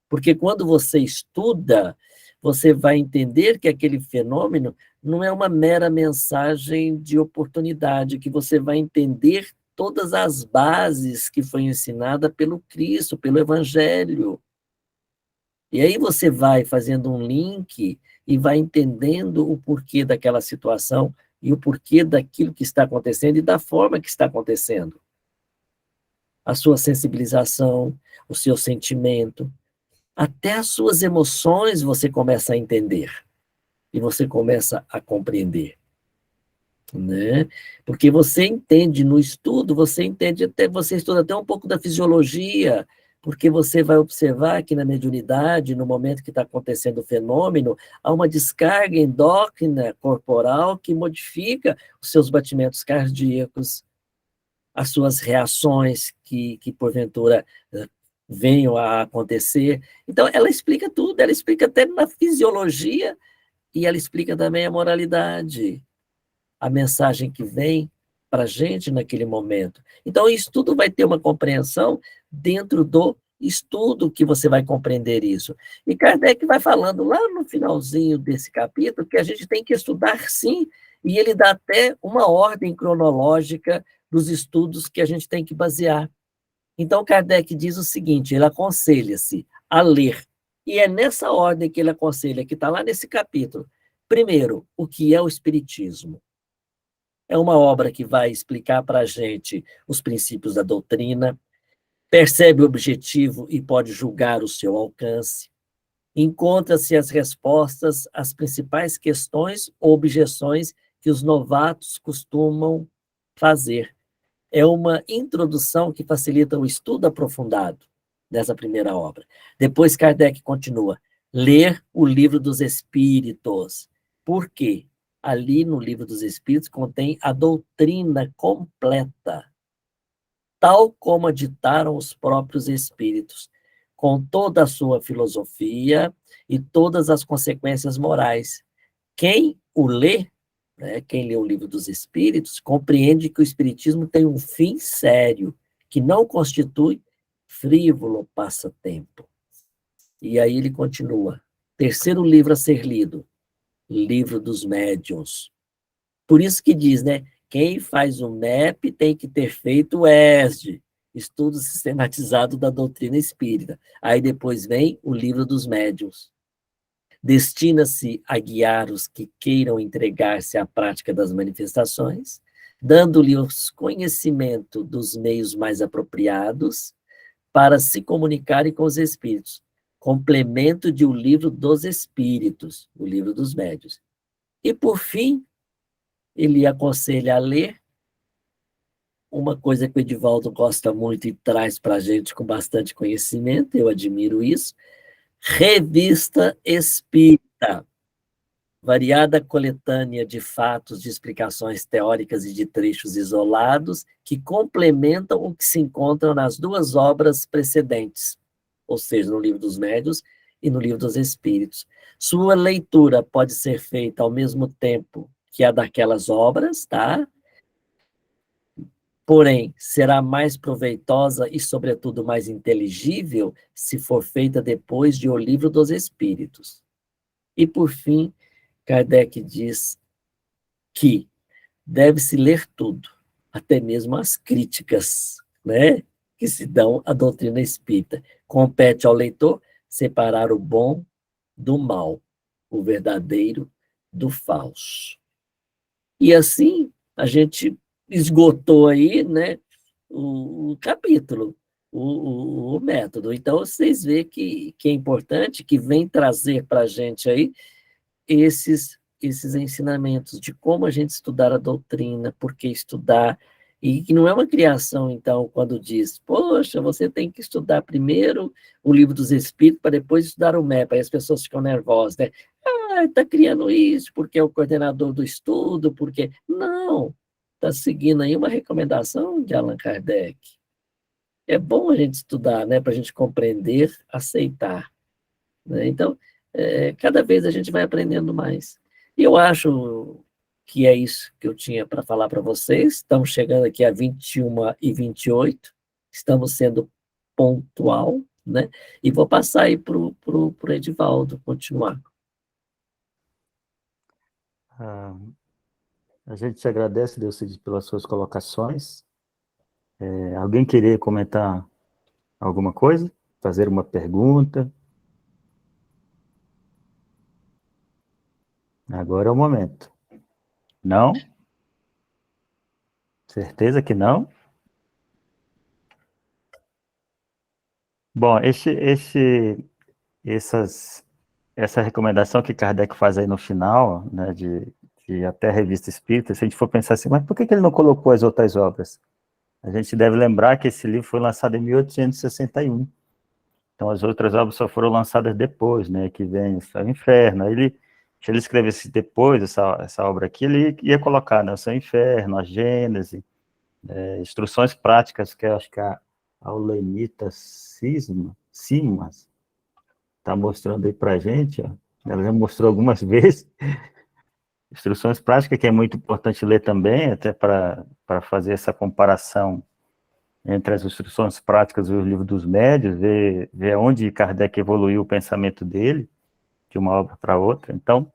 Porque quando você estuda, você vai entender que aquele fenômeno não é uma mera mensagem de oportunidade, que você vai entender todas as bases que foi ensinada pelo Cristo, pelo Evangelho. E aí você vai fazendo um link e vai entendendo o porquê daquela situação e o porquê daquilo que está acontecendo e da forma que está acontecendo. A sua sensibilização, o seu sentimento, até as suas emoções você começa a entender e você começa a compreender, né? Porque você entende no estudo, você estuda até um pouco da fisiologia, porque você vai observar que na mediunidade, no momento que está acontecendo o fenômeno, há uma descarga endócrina corporal que modifica os seus batimentos cardíacos, as suas reações que porventura venham a acontecer. Então, ela explica tudo, ela explica até na fisiologia e ela explica também a moralidade, a mensagem que vem para a gente naquele momento. Então, isso tudo vai ter uma compreensão dentro do estudo que você vai compreender isso. E Kardec vai falando lá no finalzinho desse capítulo que a gente tem que estudar sim, e ele dá até uma ordem cronológica dos estudos que a gente tem que basear. Então, Kardec diz o seguinte, ele aconselha-se a ler, e é nessa ordem que ele aconselha, que está lá nesse capítulo. Primeiro, o que é o Espiritismo? É uma obra que vai explicar para a gente os princípios da doutrina, percebe o objetivo e pode julgar o seu alcance, encontra-se as respostas às principais questões ou objeções que os novatos costumam fazer. É uma introdução que facilita o estudo aprofundado dessa primeira obra. Depois Kardec continua, ler o Livro dos Espíritos. Por quê? Ali no Livro dos Espíritos contém a doutrina completa, tal como a ditaram os próprios espíritos, com toda a sua filosofia e todas as consequências morais. Quem o lê, né, quem lê o Livro dos Espíritos, compreende que o Espiritismo tem um fim sério, que não constitui frívolo passatempo. E aí ele continua. Terceiro livro a ser lido, Livro dos Médiuns. Por isso que diz, né? Quem faz o MEP tem que ter feito o ESD, Estudo Sistematizado da Doutrina Espírita. Aí depois vem o Livro dos Médiuns. Destina-se a guiar os que queiram entregar-se à prática das manifestações, dando-lhes conhecimento dos meios mais apropriados para se comunicarem com os espíritos. Complemento de O Livro dos Espíritos, o Livro dos Médiuns. E, por fim, ele aconselha a ler uma coisa que o Edivaldo gosta muito e traz para a gente com bastante conhecimento, eu admiro isso, Revista Espírita, variada coletânea de fatos, de explicações teóricas e de trechos isolados que complementam o que se encontra nas duas obras precedentes, ou seja, no Livro dos Médiuns e no Livro dos Espíritos. Sua leitura pode ser feita ao mesmo tempo que a daquelas obras, tá? Porém, será mais proveitosa e, sobretudo, mais inteligível se for feita depois de O Livro dos Espíritos. E, por fim, Kardec diz que deve-se ler tudo, até mesmo as críticas, né, que se dão à doutrina espírita. Compete ao leitor separar o bom do mal, o verdadeiro do falso. E assim, a gente esgotou aí, né, o capítulo, o método. Então, vocês veem que é importante, que vem trazer para a gente aí esses ensinamentos de como a gente estudar a doutrina, por que estudar, e que não é uma criação, então, quando diz, poxa, você tem que estudar primeiro o Livro dos Espíritos para depois estudar o MEP, aí as pessoas ficam nervosas, né? Ah, está criando isso porque é o coordenador do estudo, porque... Não, está seguindo aí uma recomendação de Allan Kardec. É bom a gente estudar, né, para a gente compreender, aceitar, né? Então, cada vez a gente vai aprendendo mais. E eu acho que é isso que eu tinha para falar para vocês. Estamos chegando aqui a 21h28, estamos sendo pontual, né? E vou passar aí para o Edivaldo continuar. A gente te agradece, Delcide, pelas suas colocações. Alguém queria comentar alguma coisa? Fazer uma pergunta? Agora é o momento. Não? Certeza que não? Bom, essa recomendação que Kardec faz aí no final, né, de até a Revista Espírita, se a gente for pensar assim, mas por que ele não colocou as outras obras? A gente deve lembrar que esse livro foi lançado em 1861. Então, as outras obras só foram lançadas depois, né, que vem o Céu e o Inferno. Se ele escrevesse depois essa obra aqui, ele ia colocar, né, o Céu e o Inferno, a Gênese, instruções práticas, que eu acho que a Aulenita Simas está mostrando aí para a gente, ó. Ela já mostrou algumas vezes. Instruções práticas, que é muito importante ler também, até para fazer essa comparação entre as instruções práticas e o Livro dos Médiuns, ver onde Kardec evoluiu o pensamento dele, de uma obra para outra. Então,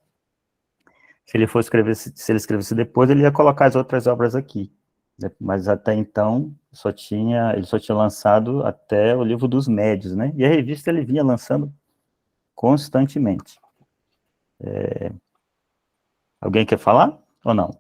se ele escrevesse depois, ele ia colocar as outras obras aqui, né? Mas até então, ele só tinha lançado até o Livro dos Médiuns, né? E a revista ele vinha lançando constantemente. Alguém quer falar ou não?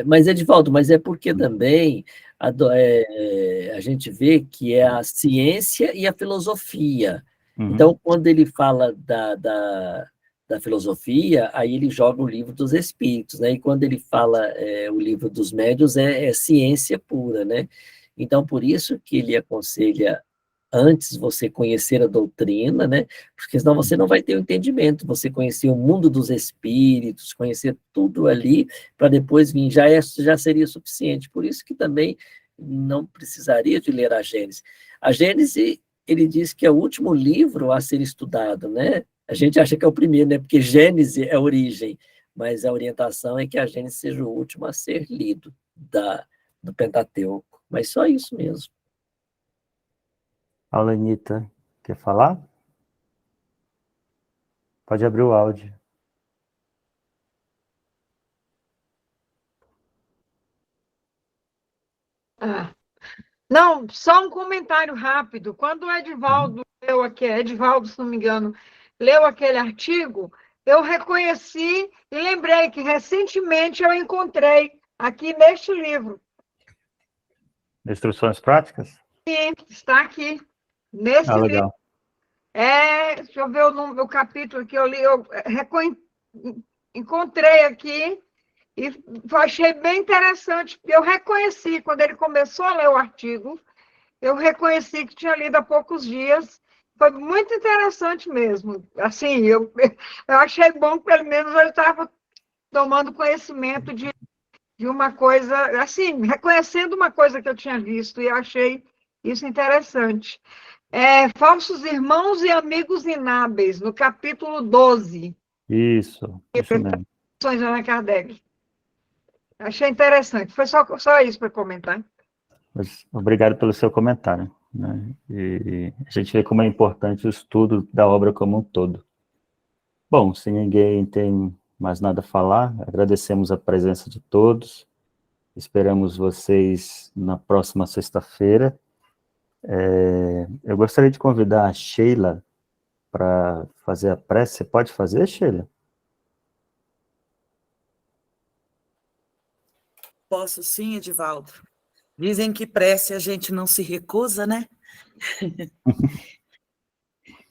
Mas, Edivaldo, mas é porque também a gente vê que é a ciência e a filosofia. Uhum. Então, quando ele fala da filosofia, aí ele joga o Livro dos Espíritos, né? E quando ele fala o Livro dos Médiuns, é ciência pura, né? Então, por isso que ele aconselha antes você conhecer a doutrina, né? Porque senão você não vai ter o entendimento, você conhecer o mundo dos espíritos, conhecer tudo ali, para depois vir, já seria suficiente. Por isso que também não precisaria de ler a Gênese. A Gênese, ele diz que é o último livro a ser estudado, né? A gente acha que é o primeiro, né? Porque Gênese é a origem, mas a orientação é que a Gênese seja o último a ser lido do Pentateuco. Mas só isso mesmo. Aulenita, quer falar? Pode abrir o áudio. Não, só um comentário rápido. Quando o Edivaldo leu aqui, Edivaldo, se não me engano, leu aquele artigo, eu reconheci e lembrei que recentemente eu encontrei aqui neste livro. Instruções práticas? Sim, está aqui, nesse livro. Legal. Deixa eu ver o capítulo que eu li, eu encontrei aqui e achei bem interessante, porque eu reconheci, quando ele começou a ler o artigo, eu reconheci que tinha lido há poucos dias, Foi muito interessante mesmo. Assim, eu achei bom que pelo menos eu estava tomando conhecimento de uma coisa, assim, reconhecendo uma coisa que eu tinha visto, e achei isso interessante. Falsos Irmãos e Amigos Inábeis, no capítulo 12. Isso mesmo. De Allan Kardec. Achei interessante. Foi só isso para comentar. Mas obrigado pelo seu comentário, né? E a gente vê como é importante o estudo da obra como um todo. Bom, se ninguém tem mais nada a falar, agradecemos a presença de todos. Esperamos vocês na próxima sexta-feira. Eu gostaria de convidar a Sheila para fazer a prece. Você pode fazer, Sheila? Posso sim, Edivaldo. Dizem que prece a gente não se recusa, né?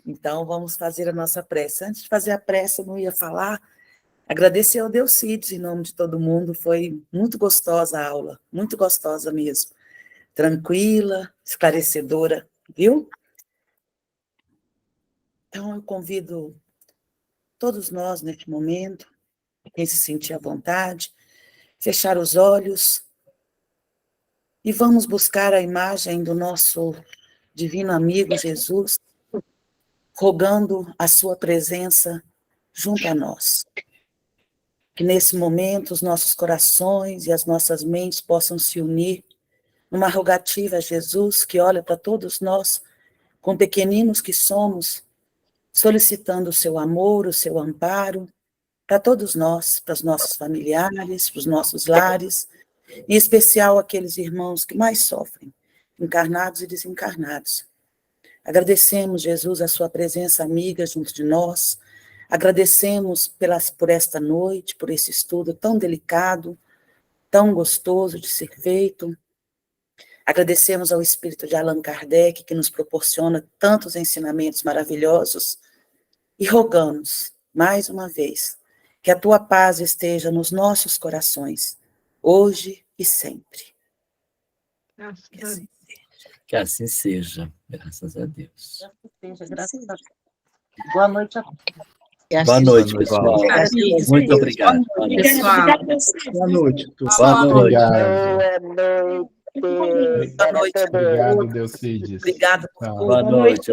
Então, vamos fazer a nossa prece. Antes de fazer a prece, eu não ia falar. Agradecer ao Delcides, em nome de todo mundo. Foi muito gostosa a aula, muito gostosa mesmo. Tranquila, esclarecedora, viu? Então, eu convido todos nós, neste momento, quem se sentir à vontade, fechar os olhos e vamos buscar a imagem do nosso divino amigo Jesus, rogando a sua presença junto a nós. Que nesse momento os nossos corações e as nossas mentes possam se unir numa rogativa a Jesus que olha para todos nós, com pequeninos que somos, solicitando o seu amor, o seu amparo, para todos nós, para os nossos familiares, para os nossos lares, em especial aqueles irmãos que mais sofrem, encarnados e desencarnados. Agradecemos, Jesus, a sua presença amiga junto de nós, agradecemos por esta noite, por esse estudo tão delicado, tão gostoso de ser feito. Agradecemos ao Espírito de Allan Kardec, que nos proporciona tantos ensinamentos maravilhosos, e rogamos, mais uma vez, que a tua paz esteja nos nossos corações, hoje e sempre. Que assim seja, graças a Deus. Boa noite a todos. Boa noite, pessoal. Muito obrigado. Boa noite. Boa noite. Boa noite. Obrigado, Delcides. Obrigada por Tchau. tudo. Boa noite,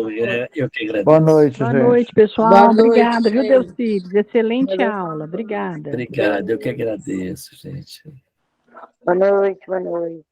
eu que agradeço. Boa noite, Boa gente. noite, pessoal. Boa noite, Obrigada, viu, gente. Delcides? Excelente aula. Obrigada. Obrigado, eu que agradeço, gente. Boa noite, boa noite.